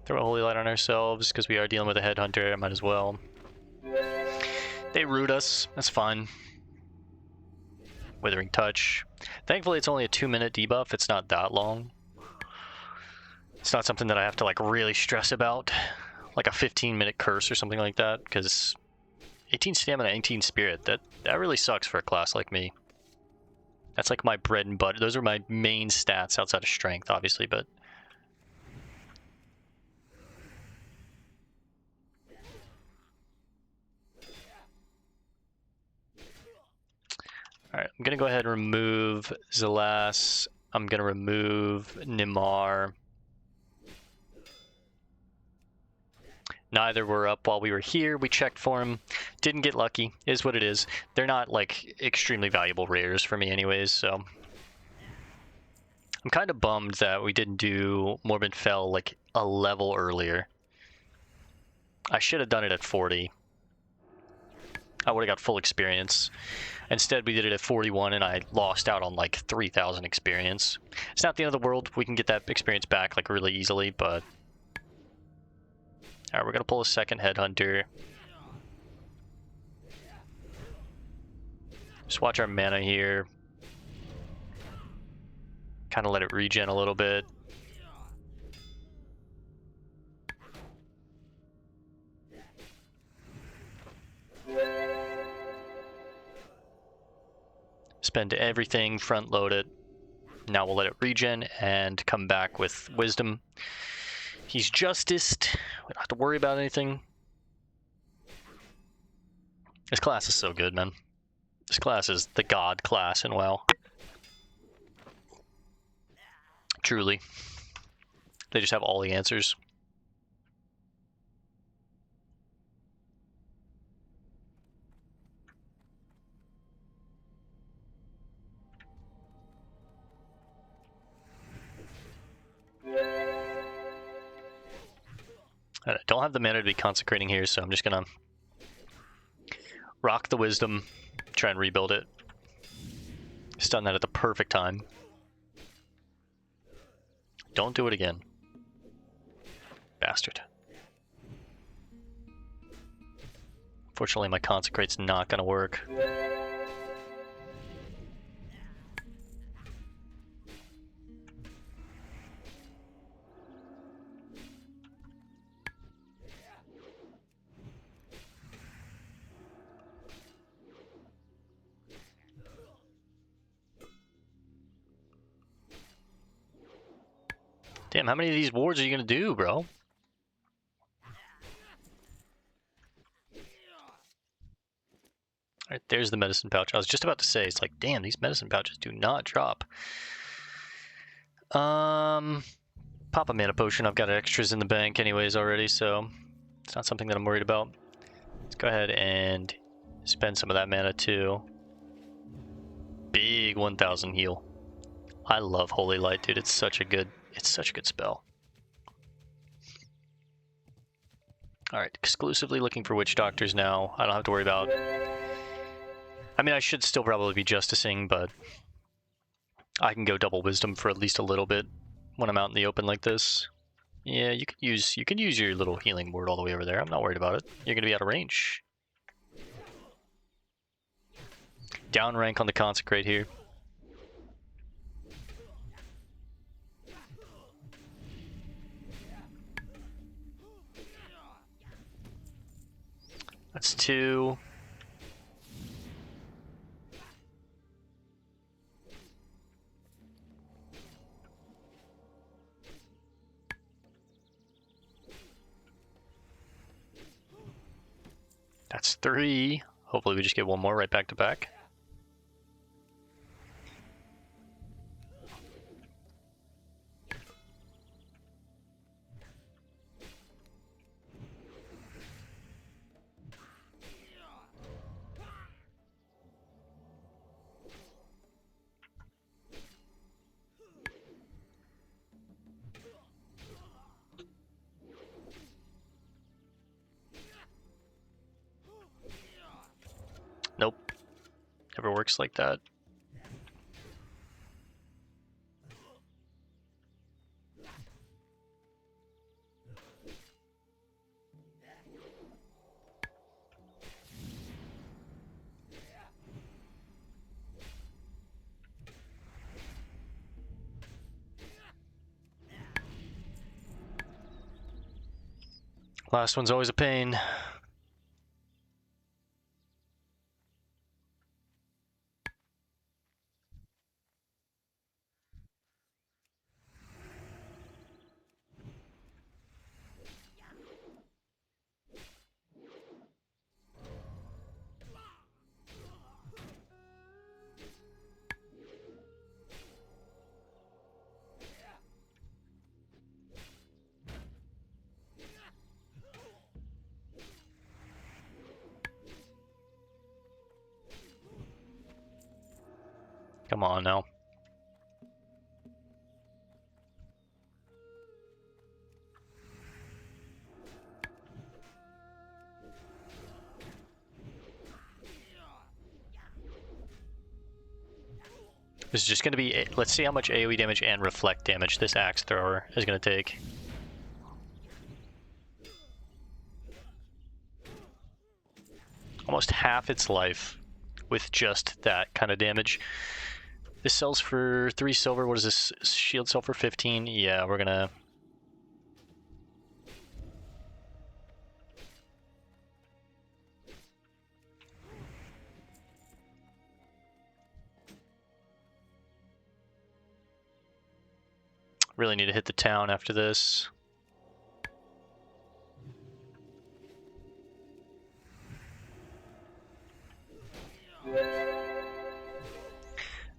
Throw a holy light on ourselves, because we are dealing with a headhunter, I might as well. They root us. That's fine. Withering Touch. Thankfully, it's only a 2-minute debuff. It's not that long. It's not something that I have to like really stress about, like a 15-minute curse or something like that, because 18 stamina, 18 spirit, that really sucks for a class like me. That's like my bread and butter. Those are my main stats outside of strength, obviously, but... Alright, I'm gonna go ahead and remove Zelas. I'm gonna remove Nimar. Neither were up while we were here. We checked for them. Didn't get lucky. Is what it is. They're not, like, extremely valuable rares for me anyways, so... I'm kind of bummed that we didn't do Morbid Fell, like, a level earlier. I should have done it at 40. I would have got full experience. Instead, we did it at 41, and I lost out on, like, 3,000 experience. It's not the end of the world. We can get that experience back, like, really easily, but... Alright, we're gonna pull a second Headhunter. Just watch our mana here. Kind of let it regen a little bit. Spend everything, front load it. Now we'll let it regen and come back with Wisdom. He's justiced. We don't have to worry about anything. This class is so good, man. This class is the god class in WoW. Truly. They just have all the answers. I don't have the mana to be consecrating here, so I'm just gonna rock the Wisdom, try and rebuild it. Just done that at the perfect time. Don't do it again. Bastard. Fortunately, my consecrate's not gonna work. Damn, how many of these wards are you gonna do, bro? Alright, there's the medicine pouch. I was just about to say, it's like, damn, these medicine pouches do not drop. Pop a mana potion. I've got extras in the bank anyways already, so it's not something that I'm worried about. Let's go ahead and spend some of that mana too. Big 1000 heal. I love Holy Light, dude. It's such a good spell. Alright, exclusively looking for Witch Doctors now. I don't have to worry about... I mean, I should still probably be Justicing, but I can go double Wisdom for at least a little bit when I'm out in the open like this. Yeah, you can use your little healing word all the way over there. I'm not worried about it. You're gonna be out of range. Down rank on the Consecrate here. That's 2. That's 3. Hopefully we just get one more right back to back. Nope. Never works like that. Last one's always a pain. Come on now. This is just going to be, let's see how much AoE damage and reflect damage this axe thrower is going to take. Almost half its life with just that kind of damage. This sells for 3 silver. What does this shield sell for? 15? Yeah, we're gonna... Really need to hit the town after this.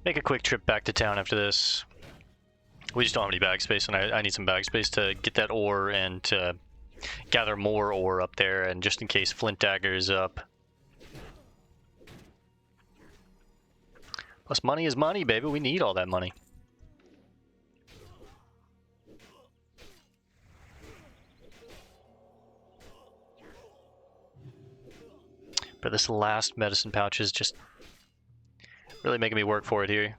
Make a quick trip back to town after this. We just don't have any bag space, and I need some bag space to get that ore and to gather more ore up there, and just in case Flint Dagger is up. Plus money is money, baby. We need all that money. But this last medicine pouch is just really making me work for it here.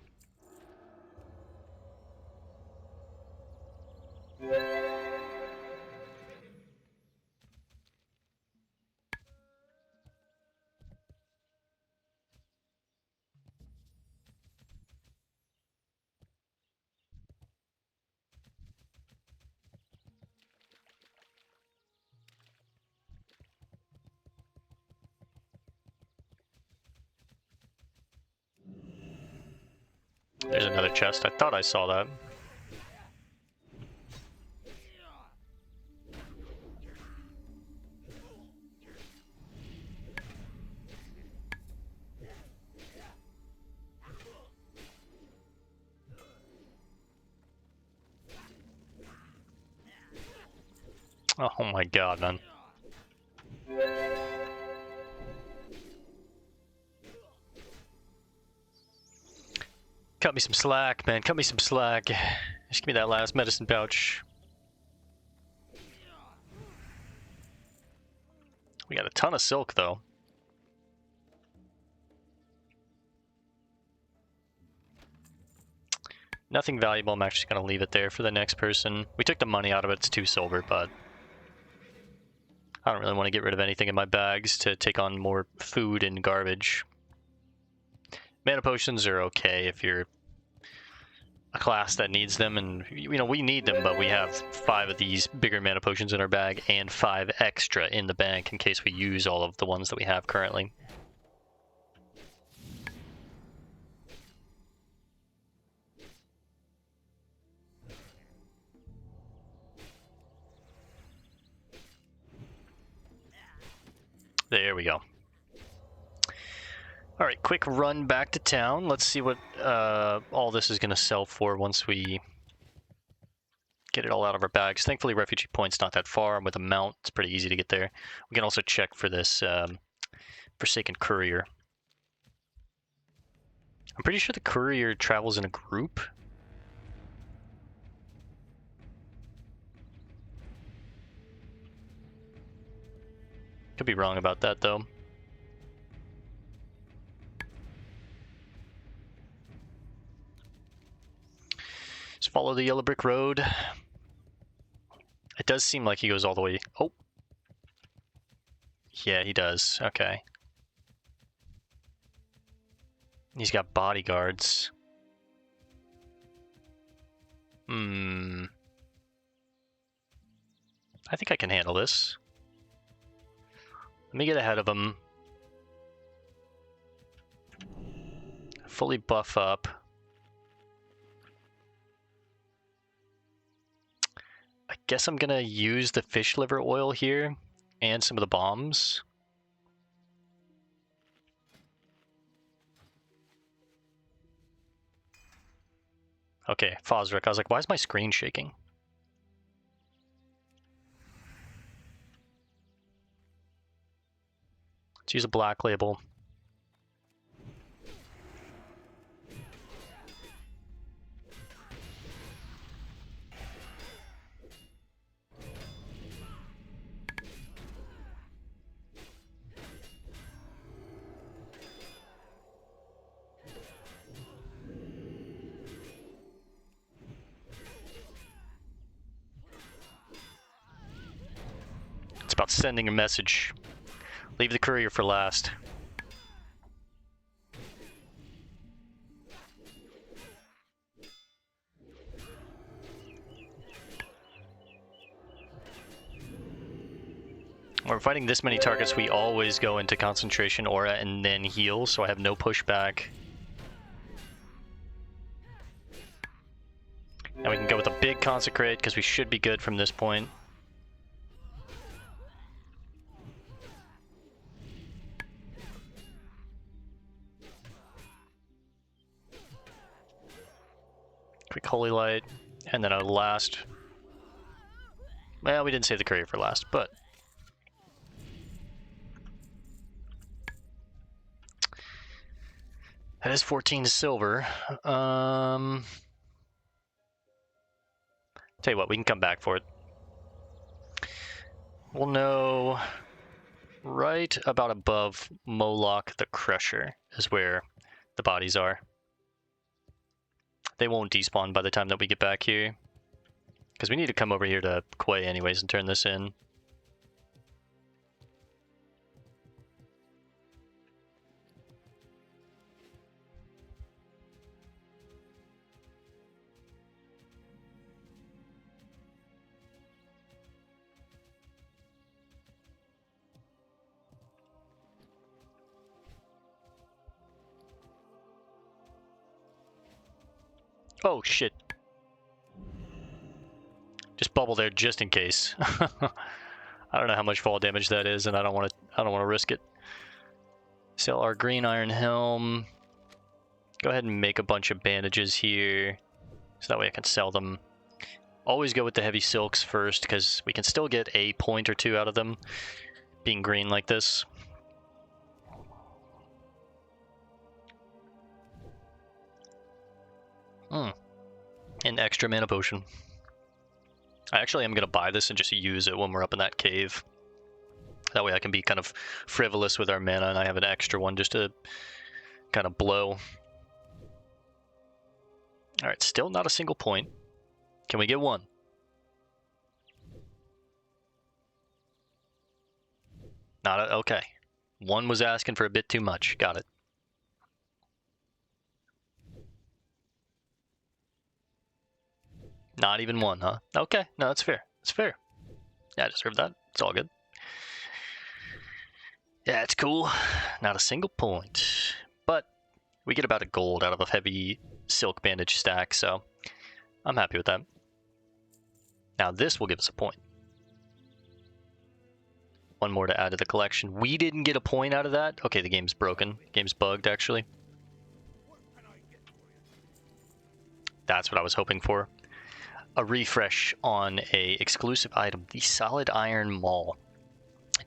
There's another chest. I thought I saw that. Oh my god, man. Cut me some slack, man. Cut me some slack. Just give me that last medicine pouch. We got a ton of silk, though. Nothing valuable. I'm actually going to leave it there for the next person. We took the money out of it. It's 2 silver, but I don't really want to get rid of anything in my bags to take on more food and garbage. Mana potions are okay if you're a class that needs them, and you know, we need them, but we have 5 of these bigger mana potions in our bag and 5 extra in the bank in case we use all of the ones that we have currently. There we go. All right, quick run back to town. Let's see what all this is going to sell for once we get it all out of our bags. Thankfully, Refugee Point's not that far. With a mount, it's pretty easy to get there. We can also check for this Forsaken Courier. I'm pretty sure the courier travels in a group. Could be wrong about that, though. Just follow the yellow brick road. It does seem like he goes all the way. Oh. Yeah, he does. Okay. He's got bodyguards. I think I can handle this. Let me get ahead of him. Fully buff up. I guess I'm gonna use the fish liver oil here and some of the bombs. Okay, Fosric. I was like, why is my screen shaking? Let's use a black label. It's about sending a message. Leave the courier for last. When we're fighting this many targets, we always go into concentration aura and then heal, so I have no pushback. And we can go with a big consecrate because we should be good from this point. Quick holy light, and then our last. Well, we didn't save the courier for last, but that is 14 silver. Tell you what, we can come back for it. We'll know right about above Moloch the Crusher is where the bodies are. They won't despawn by the time that we get back here, because we need to come over here to Quay anyways and turn this in. Oh shit. Just bubble there just in case. I don't know how much fall damage that is, and I don't want to risk it. Sell our green iron helm. Go ahead and make a bunch of bandages here, so that way I can sell them. Always go with the heavy silks first, because we can still get a point or two out of them, being green like this. An extra mana potion. I actually am going to buy this and just use it when we're up in that cave. That way I can be kind of frivolous with our mana, and I have an extra one just to kind of blow. Alright, still not a single point. Can we get one? Okay. One was asking for a bit too much. Got it. Not even one, huh? Okay, no, that's fair. It's fair. Yeah, I deserve that. It's all good. Yeah, it's cool. Not a single point. But we get about a gold out of a heavy silk bandage stack, so I'm happy with that. Now this will give us a point. One more to add to the collection. We didn't get a point out of that. Okay, the game's broken. Game's bugged, actually. That's what I was hoping for. A refresh on a exclusive item, the Solid Iron Maul.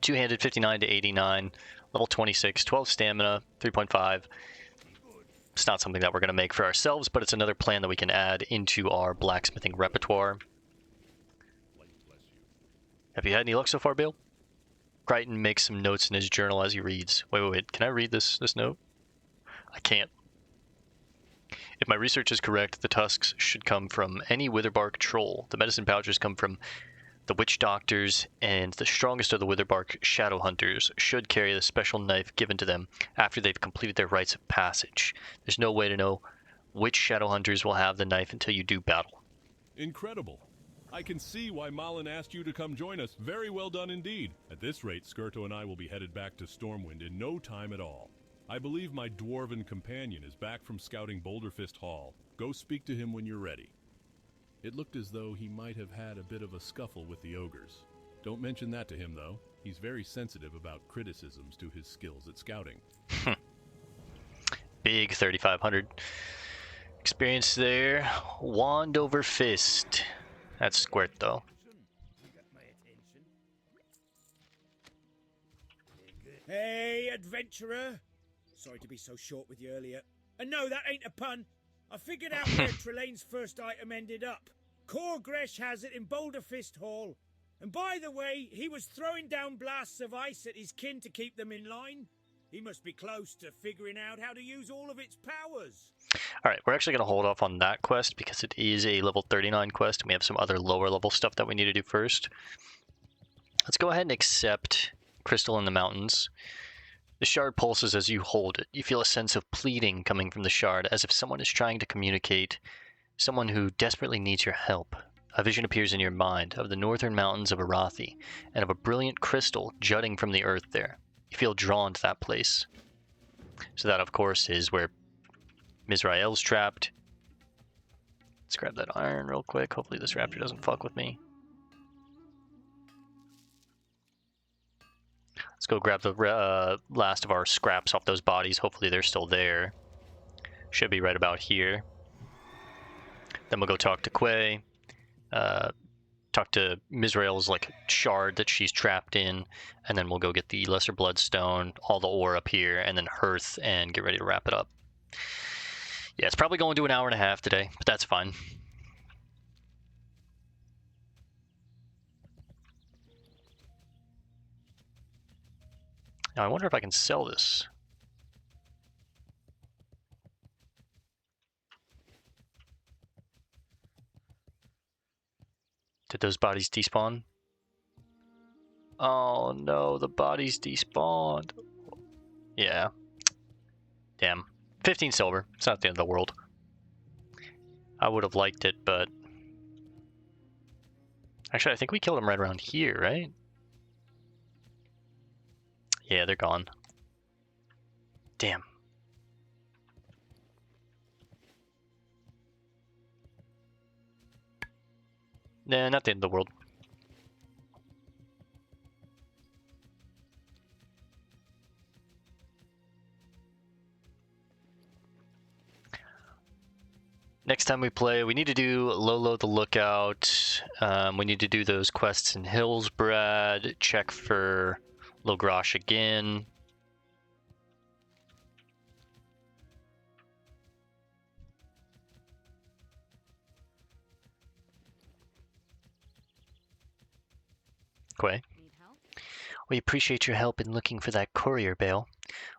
Two-handed, 59 to 89, level 26, 12 stamina, 3.5. It's not something that we're going to make for ourselves, but it's another plan that we can add into our blacksmithing repertoire. Have you had any luck so far, Bale? Crichton makes some notes in his journal as he reads. Wait. Can I read this note? I can't. If my research is correct, the tusks should come from any witherbark troll. The medicine pouches come from the witch doctors, and the strongest of the witherbark shadow hunters should carry the special knife given to them after they've completed their rites of passage. There's no way to know which shadow hunters will have the knife until you do battle.
Incredible. I can see why Malin asked you to come join us. Very well done indeed. At this rate, Skirto and I will be headed back to Stormwind in no time at all. I believe my dwarven companion is back from scouting Boulderfist Hall. Go speak to him when you're ready. It looked as though he might have had a bit of a scuffle with the ogres. Don't mention that to him, though. He's very sensitive about criticisms to his skills at scouting.
Big 3,500 experience there. Wand over fist. That's squirt, though.
Hey, adventurer! Sorry to be so short with you earlier. And no, that ain't a pun. I figured out where Trelane's first item ended up. Korgresh has it in Boulderfist Hall. And by the way, he was throwing down blasts of ice at his kin to keep them in line. He must be close to figuring out how to use all of its powers.
Alright, we're actually going to hold off on that quest because it is a level 39 quest, and we have some other lower level stuff that we need to do first. Let's go ahead and accept Crystal in the Mountains. The shard pulses as you hold it. You feel a sense of pleading coming from the shard, as if someone is trying to communicate, someone who desperately needs your help. A vision appears in your mind of the northern mountains of Arathi, and of a brilliant crystal jutting from the earth there. You feel drawn to that place. So that, of course, is where Mizrael's trapped. Let's grab that iron real quick. Hopefully this raptor doesn't fuck with me. Let's go grab the last of our scraps off those bodies. Hopefully they're still there. Should be right about here. Then we'll go talk to Quay. Talk to Mizrael's like shard that she's trapped in, and then we'll go get the Lesser Bloodstone, all the ore up here, and then Hearth, and get ready to wrap it up. Yeah, it's probably going to an hour and a half today, but that's fine. Now I wonder if I can sell this. Did those bodies despawn? Oh no, the bodies despawned. Yeah. Damn. 15 silver. It's not the end of the world. I would have liked it, but... Actually, I think we killed them right around here, right? Yeah, they're gone. Damn. Nah, not the end of the world. Next time we play, we need to do Lolo the Lookout. We need to do those quests in Hillsbrad. Check for Logrash again. Quay. We appreciate your help in looking for that courier bale.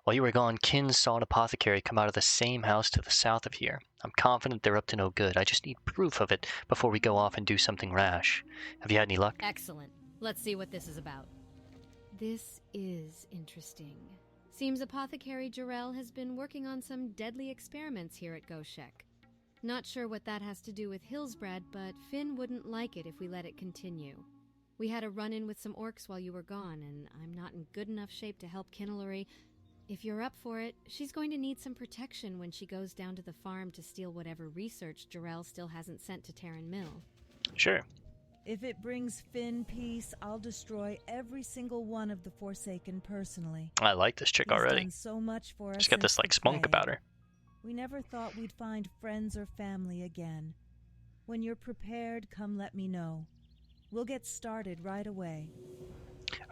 While you were gone, Kin saw an apothecary come out of the same house to the south of here. I'm confident they're up to no good. I just need proof of it before we go off and do something rash. Have you had any luck?
Excellent. Let's see what this is about. This is interesting. Seems Apothecary Jarrell has been working on some deadly experiments here at Goshek. Not sure what that has to do with Hillsbrad, but Finn wouldn't like it if we let it continue. We had a run-in with some orcs while you were gone, and I'm not in good enough shape to help Kinnelary. If you're up for it, she's going to need some protection when she goes down to the farm to steal whatever research Jarrell still hasn't sent to Terran Mill.
Sure.
If it brings Finn peace, I'll destroy every single one of the Forsaken personally.
I like this chick
He's
already.
done so much for us.
She's got this like spunk about her.
We never thought we'd find friends or family again. When you're prepared, come let me know. We'll get started right away.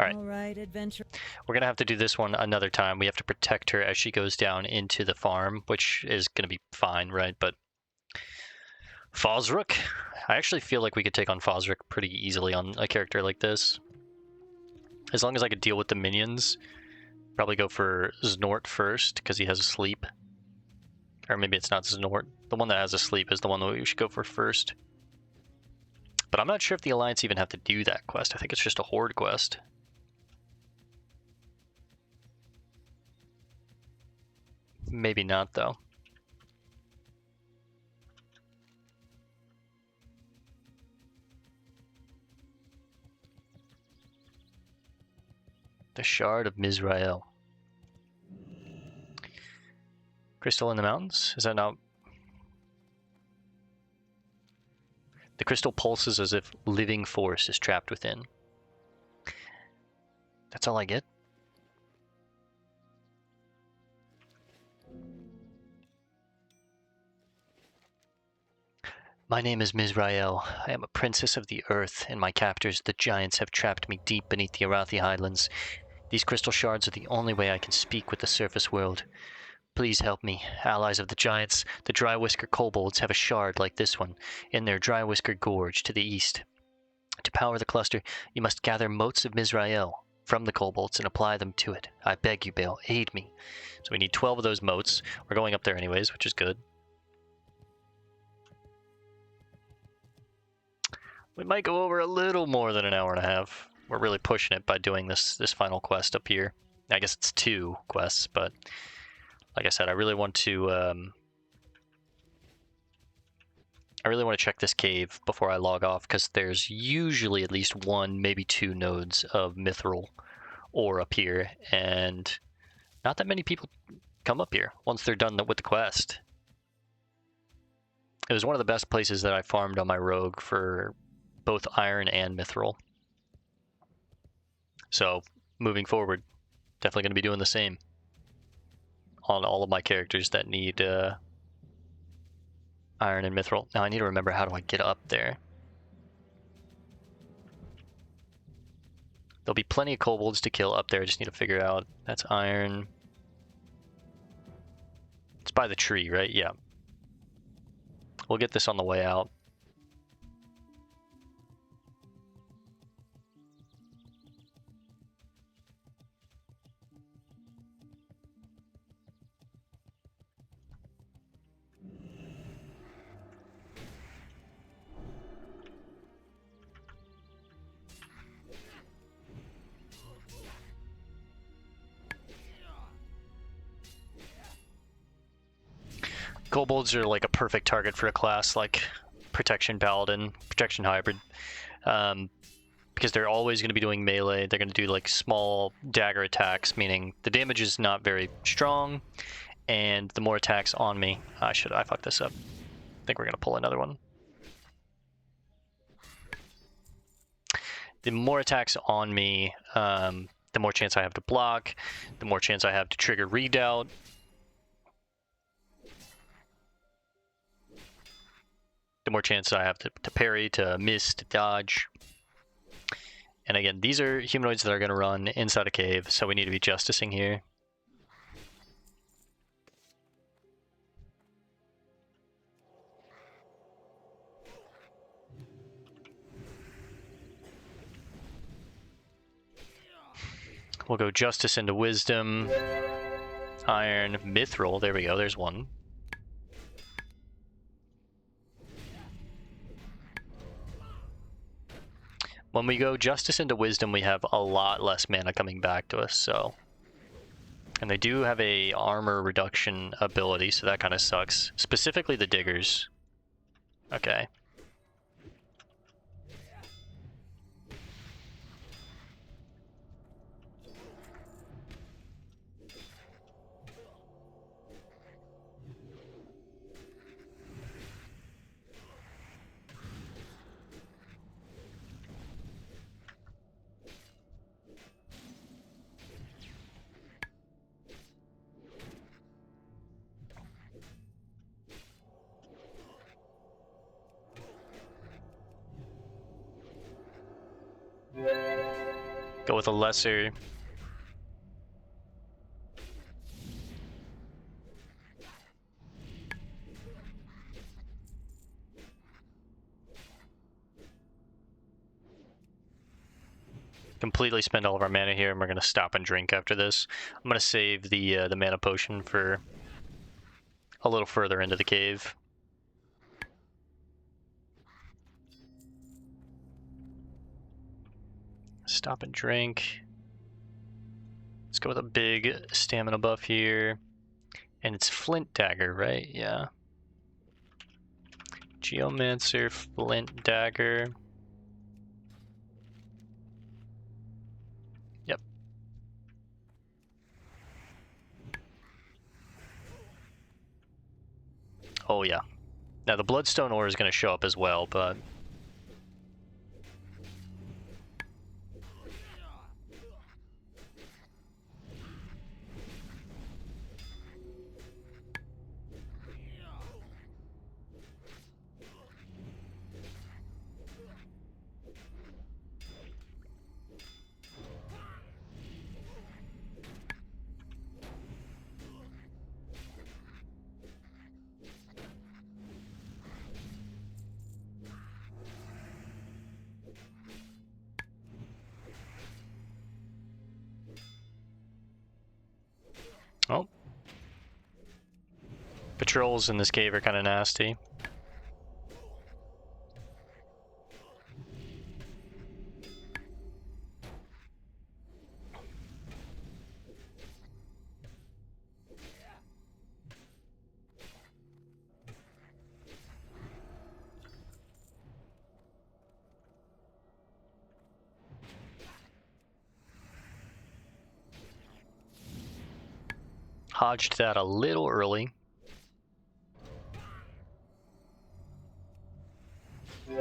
All
right, adventure.
We're going to have to do this one another time. We have to protect her as she goes down into the farm, which is going to be fine, right? But Fosrook? I actually feel like we could take on Fosrook pretty easily on a character like this. As long as I could deal with the minions. Probably go for Znort first, because he has a sleep. Or maybe it's not Znort. The one that has a sleep is the one that we should go for first. But I'm not sure if the Alliance even have to do that quest. I think it's just a Horde quest. Maybe not, though. The Shard of Mizrael. Crystal in the mountains? Is that not... The crystal pulses as if living force is trapped within. That's all I get? My name is Mizrael. I am a princess of the earth, and my captors, the giants, have trapped me deep beneath the Arathi Highlands. These crystal shards are the only way I can speak with the surface world. Please help me. Allies of the giants, the Dry Whisker kobolds have a shard like this one in their Dry Whisker Gorge to the east. To power the cluster, you must gather motes of Mizrael from the kobolds and apply them to it. I beg you, Bale, aid me. So we need 12 of those motes. We're going up there anyways, which is good. We might go over a little more than an hour and a half. We're really pushing it by doing this final quest up here. I guess it's 2 quests, but like I said, I really want to check this cave before I log off, because there's usually at least 1, maybe 2 nodes of mithril ore up here, and not that many people come up here once they're done with the quest. It was one of the best places that I farmed on my rogue for both iron and mithril. So moving forward, definitely going to be doing the same on all of my characters that need iron and mithril. Now I need to remember, how do I get up there? There'll be plenty of kobolds to kill up there. I just need to figure out. That's iron. It's by the tree, right? Yeah. We'll get this on the way out. Kobolds are like a perfect target for a class like Protection Paladin, Protection Hybrid, because they're always going to be doing melee. They're going to do like small dagger attacks, meaning the damage is not very strong, and the more attacks on me... I fucked this up. I think we're going to pull another one. The more attacks on me, the more chance I have to block, the more chance I have to trigger redoubt. The more chance I have to parry, to miss, to dodge. And again, these are humanoids that are going to run inside a cave, so we need to be justicing here. We'll go justice into wisdom, iron, mithril. There we go, there's one. When we go justice into wisdom, we have a lot less mana coming back to us, so. And they do have a armor reduction ability, so that kind of sucks. Specifically the diggers. Okay. Go with a lesser. Completely spend all of our mana here, and we're going to stop and drink after this. I'm going to save the mana potion for a little further into the cave. Stop and drink. Let's go with a big stamina buff here. And it's Flint Dagger, right? Yeah. Geomancer, Flint Dagger. Yep. Oh yeah. Now the bloodstone ore is going to show up as well, but oh. Patrols in this cave are kind of nasty. Hodged that a little early. I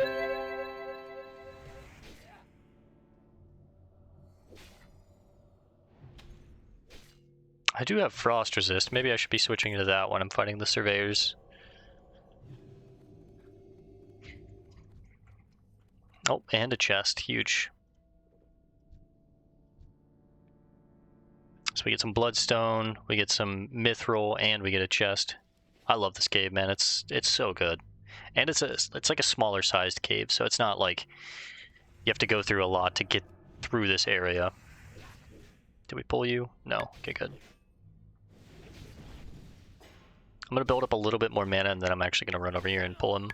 do have frost resist. Maybe I should be switching to that when I'm fighting the surveyors. Oh, and a chest. Huge. So we get some bloodstone, we get some mithril, and we get a chest. I love this cave, man. It's so good. And it's like a smaller sized cave, so it's not like you have to go through a lot to get through this area. Did we pull you? No. Okay, good. I'm going to build up a little bit more mana, and then I'm actually going to run over here and pull him.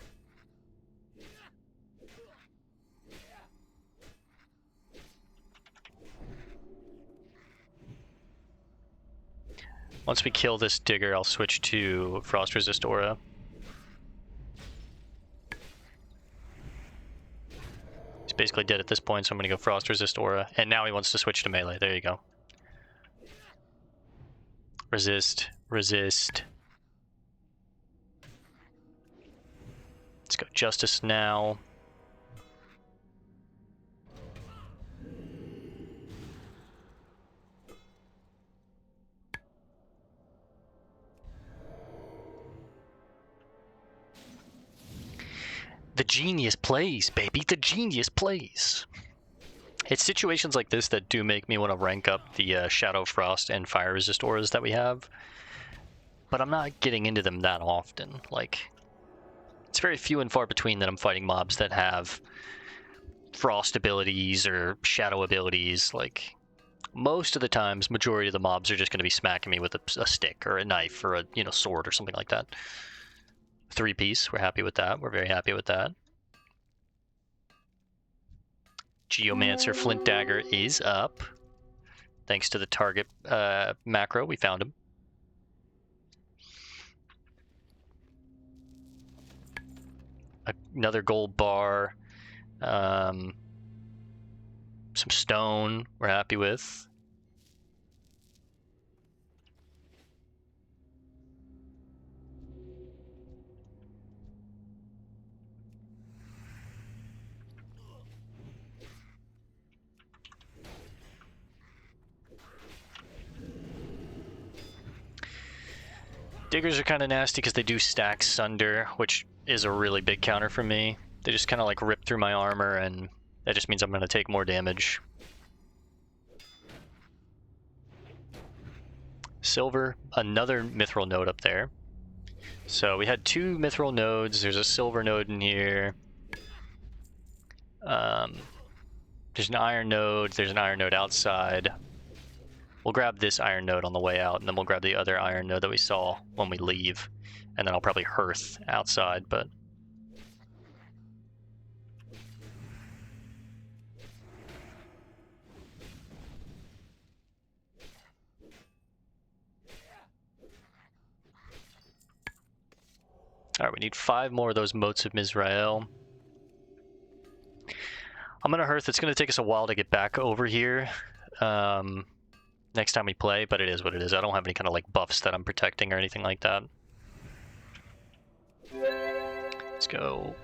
Once we kill this digger, I'll switch to frost resist aura. He's basically dead at this point, so I'm going to go frost resist aura. And now he wants to switch to melee. There you go. Resist, resist. Let's go justice now. The genius plays, baby. The genius plays. It's situations like this that do make me want to rank up the Shadow Frost and Fire Resist auras that we have. But I'm not getting into them that often. Like, it's very few and far between that I'm fighting mobs that have Frost abilities or Shadow abilities. Like, most of the times, majority of the mobs are just going to be smacking me with a stick or a knife or a sword or something like that. 3-piece, we're happy with that. We're very happy with that. Geomancer Flint Dagger is up. Thanks to the target macro, we found him. Another gold bar. Some stone we're happy with. Diggers are kind of nasty because they do stack Sunder, which is a really big counter for me. They just kind of like rip through my armor, and that just means I'm going to take more damage. Silver, another mithril node up there. So we had 2 mithril nodes. There's a silver node in here. There's an iron node. There's an iron node outside. We'll grab this iron node on the way out, and then we'll grab the other iron node that we saw when we leave. And then I'll probably hearth outside, but... Alright, we need 5 more of those Motes of Mizrael. I'm gonna hearth. It's gonna take us a while to get back over here. Next time we play, but it is what it is. I don't have any kind of like buffs that I'm protecting or anything like that. go.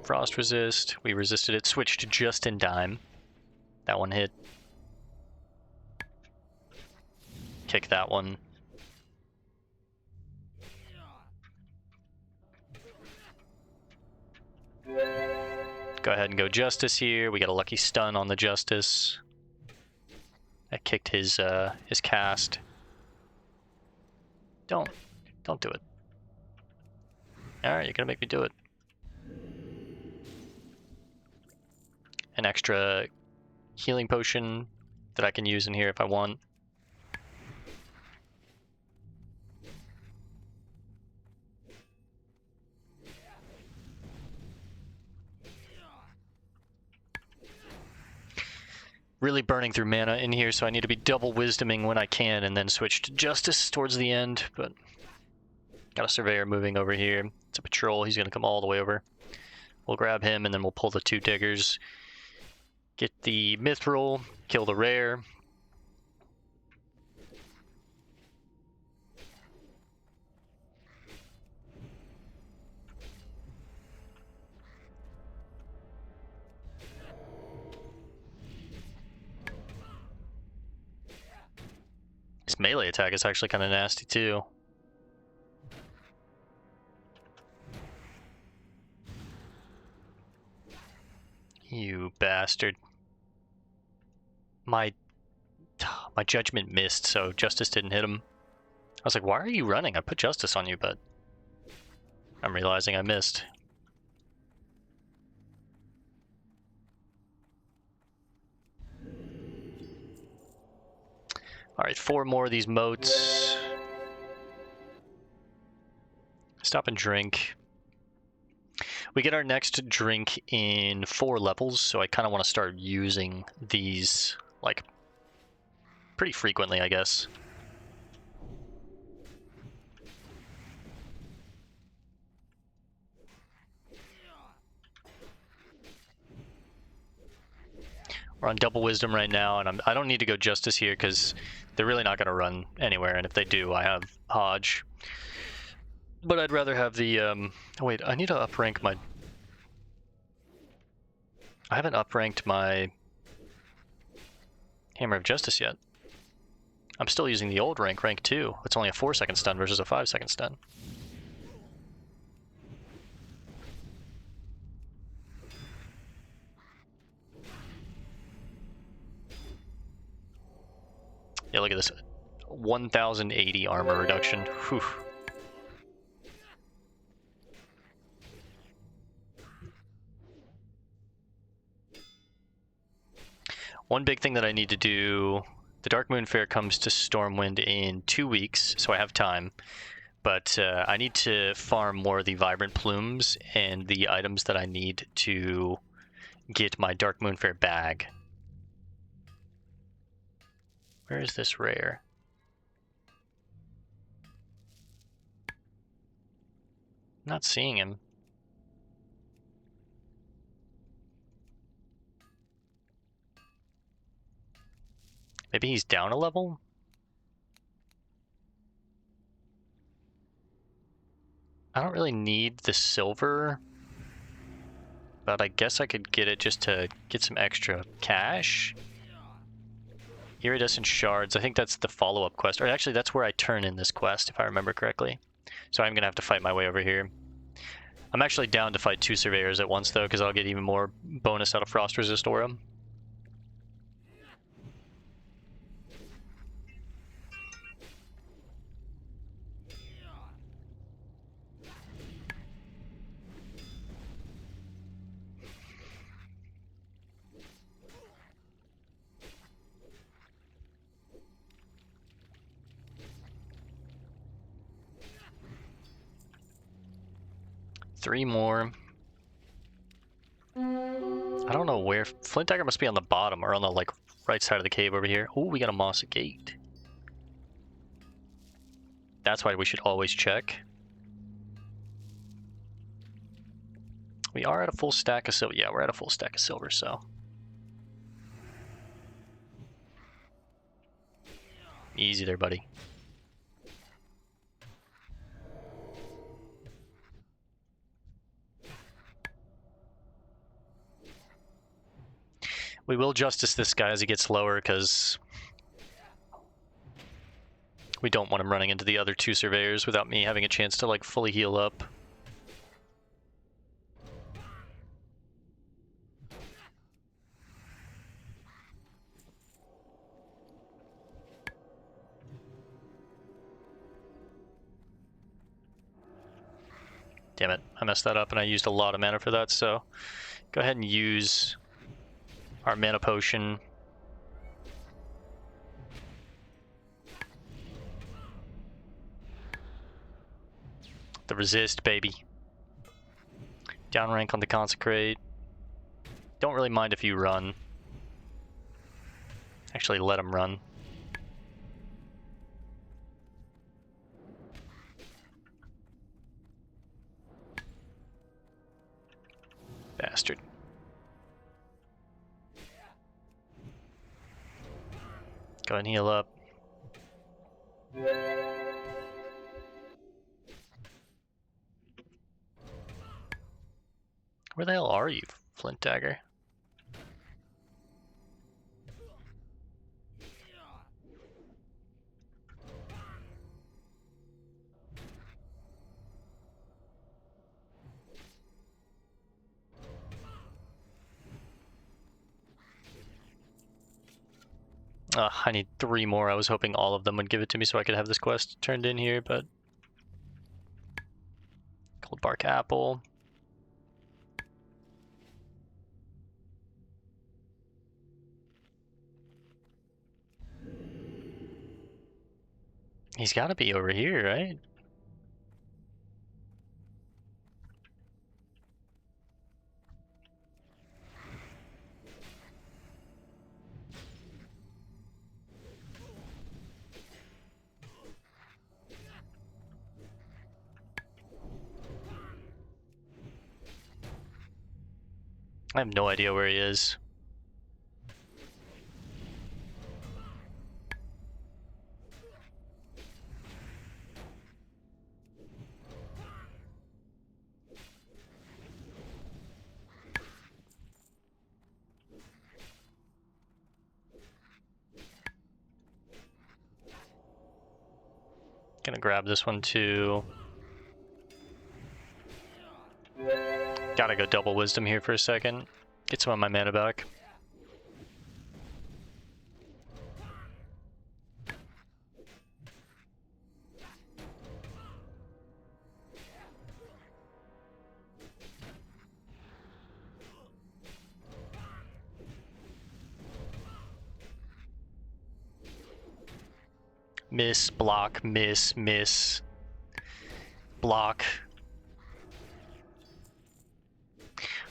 Frost resist. We resisted it. Switched just in time. That one hit. Kick that one. Go ahead and go Justice here. We got a lucky stun on the Justice. That kicked his cast. Don't do it. Alright, you're gonna make me do it. An extra healing potion that I can use in here if I want. Really burning through mana in here, so I need to be double wisdoming when I can and then switch to Justice towards the end, but got a Surveyor moving over here. It's a patrol, he's gonna come all the way over. We'll grab him and then we'll pull the 2 diggers. Get the Mithril, kill the rare. This melee attack is actually kind of nasty too. You bastard. My judgment missed, so Justice didn't hit him. I was like, why are you running? I put Justice on you, but I'm realizing I missed. Alright, 4 more of these moats. Stop and drink. We get our next drink in 4 levels, so I kind of want to start using these, like, pretty frequently, I guess. We're on double wisdom right now, and I don't need to go Justice here because they're really not going to run anywhere, and if they do, I have Hodge. But I'd rather have the, oh wait, I need to uprank my... I haven't upranked my Hammer of Justice yet. I'm still using the old rank 2. It's only a 4-second stun versus a 5-second stun. Yeah, look at this. 1080 armor reduction. Whew. One big thing that I need to do, the Dark Moon Fair comes to Stormwind in 2 weeks, so I have time. But I need to farm more of the Vibrant Plumes and the items that I need to get my Dark Moon Fair bag. Where is this rare? Not seeing him. Maybe he's down a level? I don't really need the silver, but I guess I could get it just to get some extra cash. Iridescent shards, I think that's the follow-up quest. Or actually, that's where I turn in this quest, if I remember correctly. So I'm going to have to fight my way over here. I'm actually down to fight 2 surveyors at once, though, because I'll get even more bonus out of Frost Resist Aura. Three more. I don't know where. Flint Dagger must be on the bottom or on the like right side of the cave over here. Oh, we got a Moss Gate. That's why we should always check. We are at a full stack of silver. Yeah, we're at a full stack of silver, so. Easy there, buddy. We will justice this guy as he gets lower, because we don't want him running into the other 2 surveyors without me having a chance to like fully heal up. Damn it, I messed that up and I used a lot of mana for that, so go ahead and use our mana potion. The resist, baby. Down rank on the consecrate. Don't really mind if you run. Actually, let him run. Bastard. Go ahead and heal up. Where the hell are you, Flint Dagger? I need 3 more. I was hoping all of them would give it to me so I could have this quest turned in here, but... Cold Bark Apple. He's gotta be over here, right? I have no idea where he is. Gonna grab this one too. Gotta go double wisdom here for a second. Get some of my mana back. Miss, block, miss, miss, block.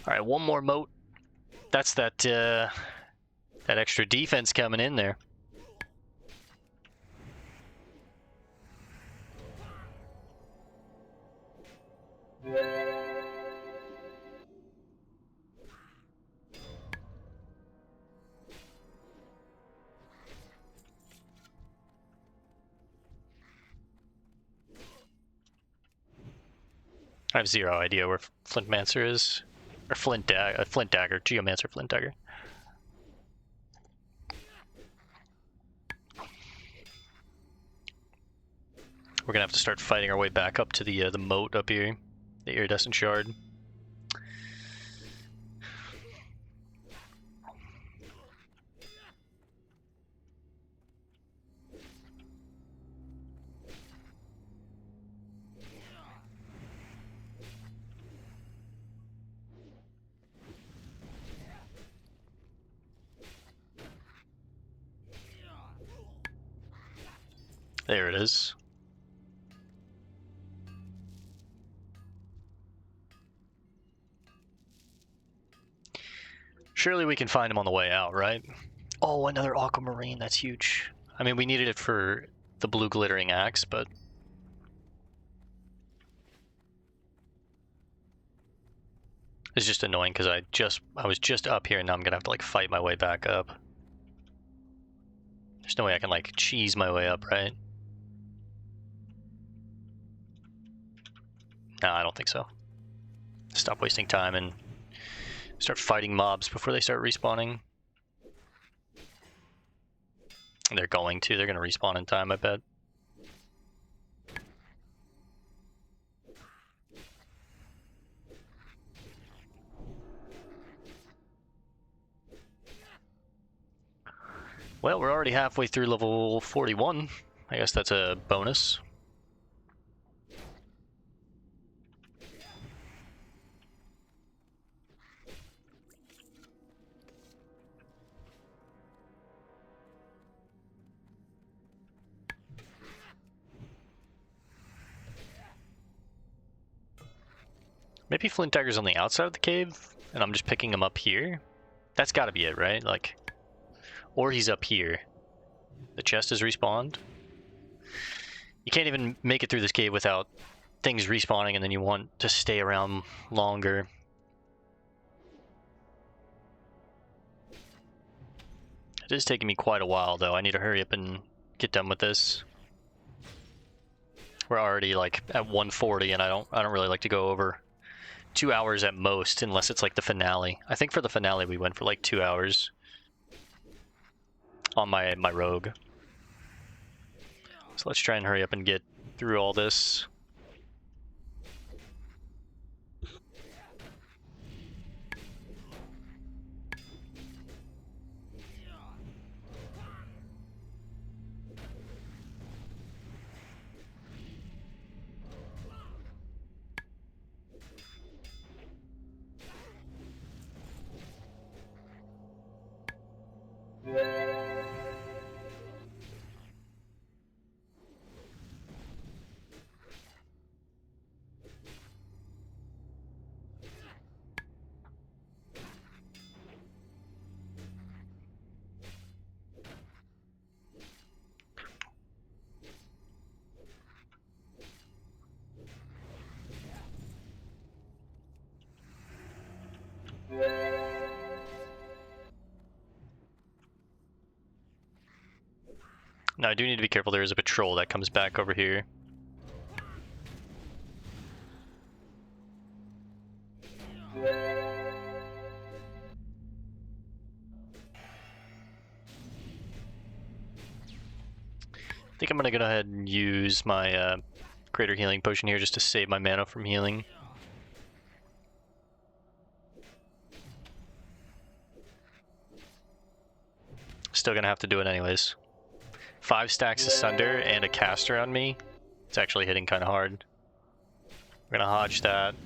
Alright, one more moat. That's that extra defense coming in there. I have zero idea where Flintmancer is. Or Flint Dagger, Geomancer, Flint Dagger. We're gonna have to start fighting our way back up to the moat up here, the iridescent shard. There it is. Surely we can find him on the way out, right? Oh, another aquamarine, that's huge. I mean, we needed it for the blue glittering axe, but... It's just annoying because I was just up here and now I'm gonna have to like fight my way back up. There's no way I can like cheese my way up, right? No, I don't think so. Stop wasting time and start fighting mobs before they start respawning. They're going to respawn in time, I bet. Well, we're already halfway through level 41. I guess that's a bonus. Maybe flint dagger's on the outside of the cave, and I'm just picking him up here. That's gotta be it, right? Like, or he's up here. The chest is respawned. You can't even make it through this cave without things respawning, and then you want to stay around longer. It is taking me quite a while, though. I need to hurry up and get done with this. We're already like at 140, and I don't really like to go over 2 hours at most, unless it's like the finale. I think for the finale we went for like 2 hours on my rogue. So let's try and hurry up and get through all this. Now I do need to be careful. There is a patrol that comes back over here. I think I'm gonna go ahead and use my greater healing potion here just to save my mana from healing. Still gonna have to do it anyways. 5 stacks of Sunder and a caster on me. It's actually hitting kind of hard. We're gonna hodge that.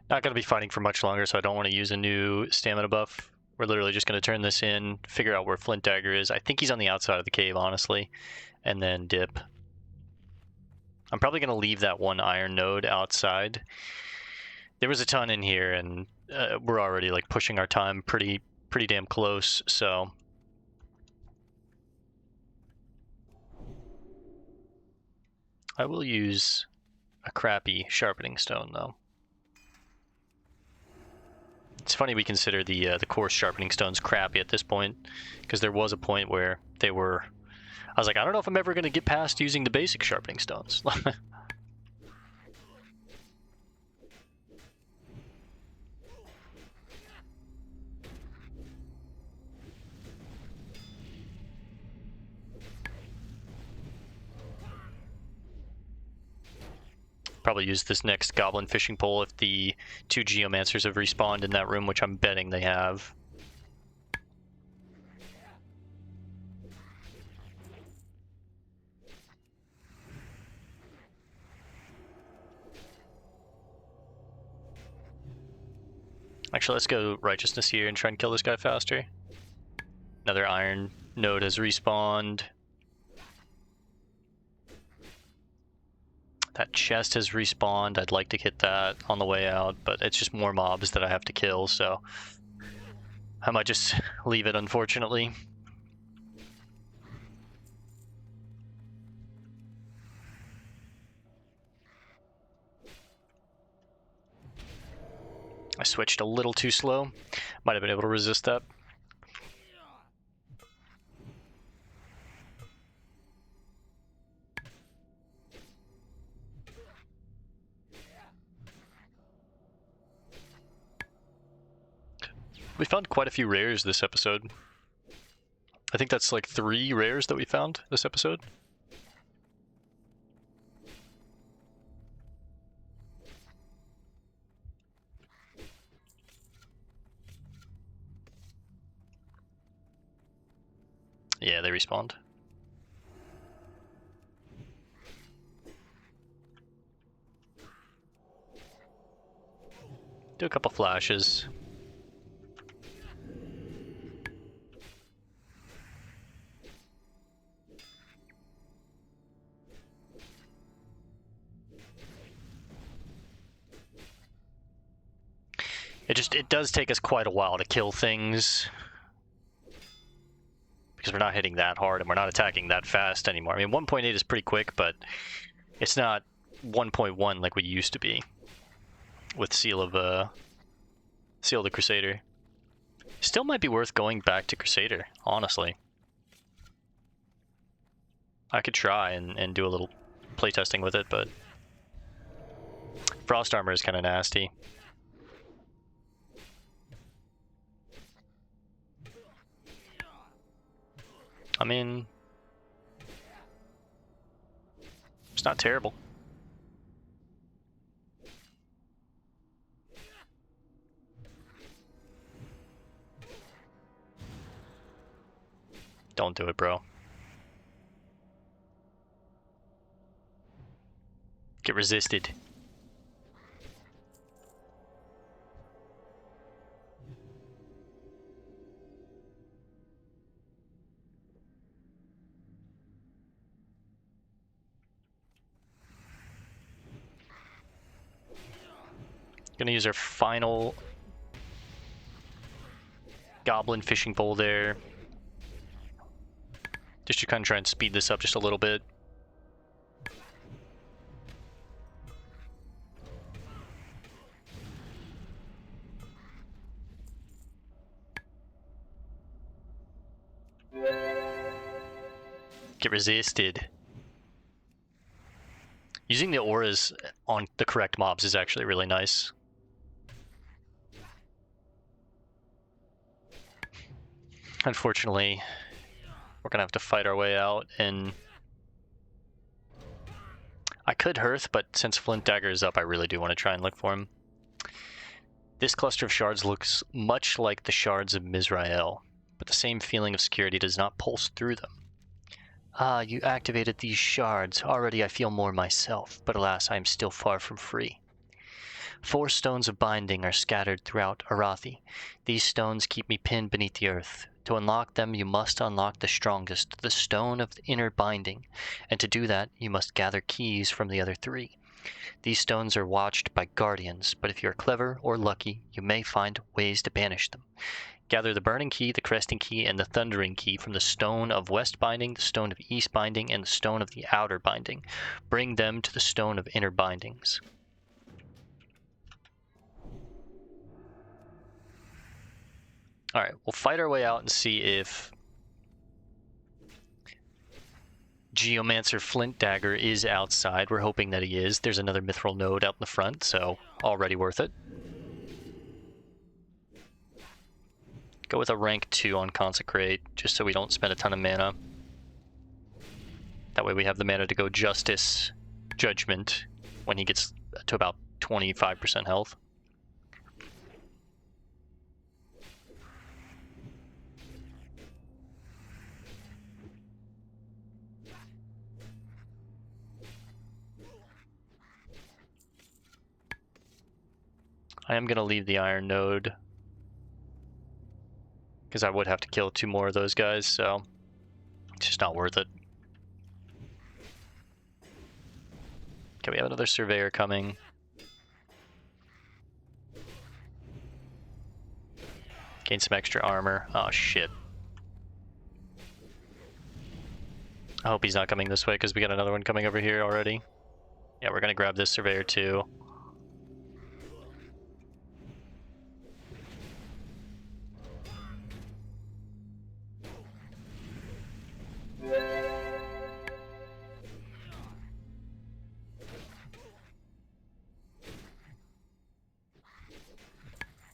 Not going to be fighting for much longer, so I don't want to use a new stamina buff. We're literally just going to turn this in, figure out where Flint Dagger is. I think he's on the outside of the cave, honestly, and then dip. I'm probably going to leave that one iron node outside. There was a ton in here, and we're already like pushing our time pretty damn close, so... I will use a crappy sharpening stone, though. It's funny we consider the coarse sharpening stones crappy at this point, because there was a point where they were... I was like, I don't know if I'm ever going to get past using the basic sharpening stones. Probably use this next goblin fishing pole if the 2 geomancers have respawned in that room, which I'm betting they have. Actually, let's go righteousness here and try and kill this guy faster. Another iron node has respawned. That chest has respawned. I'd like to hit that on the way out, but it's just more mobs that I have to kill, so I might just leave it, unfortunately. I switched a little too slow. Might have been able to resist that. We found quite a few rares this episode. I think that's like 3 rares that we found this episode. Yeah, they respawned. Do a couple flashes. It does take us quite a while to kill things, because we're not hitting that hard and we're not attacking that fast anymore. I mean, 1.8 is pretty quick, but it's not 1.1 like we used to be with Seal of the Crusader. Still might be worth going back to Crusader, honestly. I could try and do a little playtesting with it, but Frost Armor is kind of nasty. I mean, it's not terrible. Don't do it, bro. Get resisted. Gonna use our final goblin fishing pole there. Just to kind of try and speed this up just a little bit. Get resisted. Using the auras on the correct mobs is actually really nice. Unfortunately, we're gonna have to fight our way out, and I could Hearth, but since Flint Dagger is up, I really do want to try and look for him. This cluster of shards looks much like the shards of Mizrael, but the same feeling of security does not pulse through them. Ah, you activated these shards. Already I feel more myself, but alas, I am still far from free. 4 stones of binding are scattered throughout Arathi. These stones keep me pinned beneath the earth. To unlock them, you must unlock the strongest, the stone of the inner binding, and to do that, you must gather keys from the other 3. These stones are watched by guardians, but if you are clever or lucky, you may find ways to banish them. Gather the burning key, the cresting key, and the thundering key from the stone of west binding, the stone of east binding, and the stone of the outer binding. Bring them to the stone of inner bindings. Alright, we'll fight our way out and see if Geomancer Flint Dagger is outside. We're hoping that he is. There's another Mithril node out in the front, so already worth it. Go with a rank 2 on Consecrate, just so we don't spend a ton of mana. That way we have the mana to go Justice, Judgment, when he gets to about 25% health. I am going to leave the Iron Node, because I would have to kill 2 more of those guys, so it's just not worth it. Okay, we have another surveyor coming. Gain some extra armor. Oh, shit. I hope he's not coming this way, because we got another one coming over here already. Yeah, we're gonna grab this surveyor too.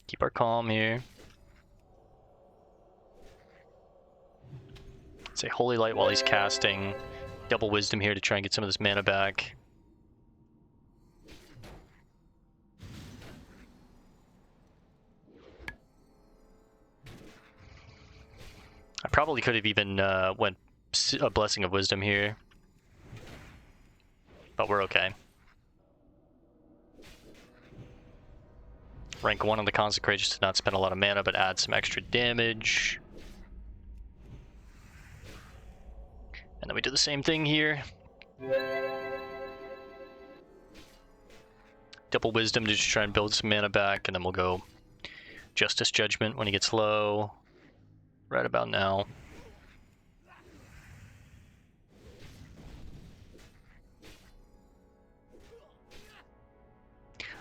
Keep our calm here. Say Holy Light while he's casting. Double Wisdom here to try and get some of this mana back. I probably could have even went a Blessing of Wisdom here. But we're okay. Rank 1 on the Consecrate just to not spend a lot of mana, but add some extra damage. And then we do the same thing here. Double Wisdom to just try and build some mana back, and then we'll go Justice Judgment when he gets low. Right about now.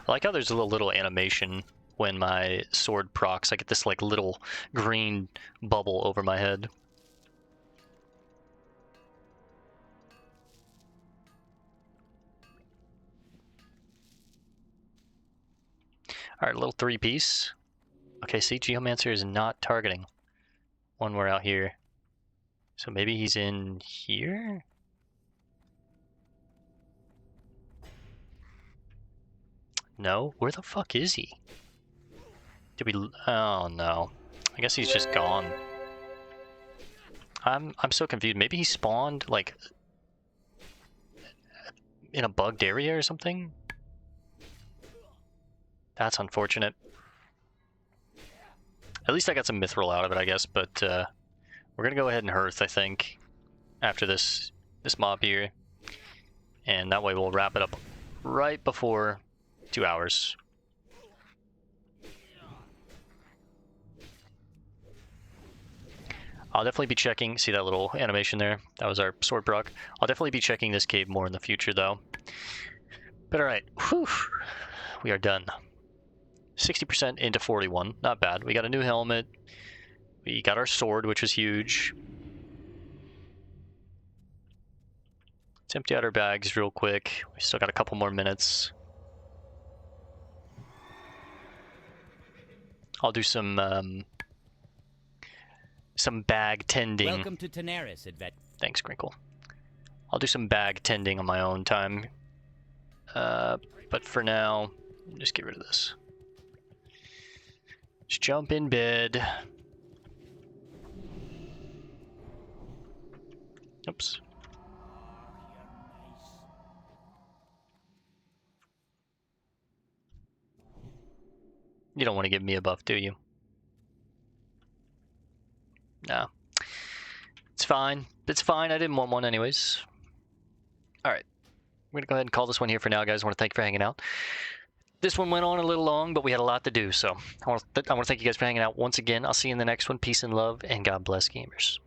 I like how there's a little animation when my sword procs. I get this like little green bubble over my head. Alright, little 3-piece. Okay, see, Geomancer is not targeting when we're out here. So maybe he's in here? No? Where the fuck is he? Did we... Oh, no. I guess he's just gone. I'm so confused. Maybe he spawned, like, in a bugged area or something? That's unfortunate. At least I got some mithril out of it, I guess, but we're gonna go ahead and hearth, I think, after this mob here. And that way we'll wrap it up right before 2 hours. I'll definitely be checking, see that little animation there? That was our sword proc. I'll definitely be checking this cave more in the future though. But alright, whew, we are done. 60% into 41, not bad. We got a new helmet. We got our sword, which was huge. Let's empty out our bags real quick. We still got a couple more minutes. I'll do some bag tending.
Welcome to Tenaris, Advet.
Thanks, Crinkle. I'll do some bag tending on my own time. But for now, just get rid of this. Just jump in bed. Oops. You don't want to give me a buff, do you? No. It's fine. It's fine. I didn't want one anyways. Alright. We're going to go ahead and call this one here for now, guys. I want to thank you for hanging out. This one went on a little long, but we had a lot to do, so I want to thank you guys for hanging out once again. I'll see you in the next one. Peace and love, and God bless, gamers.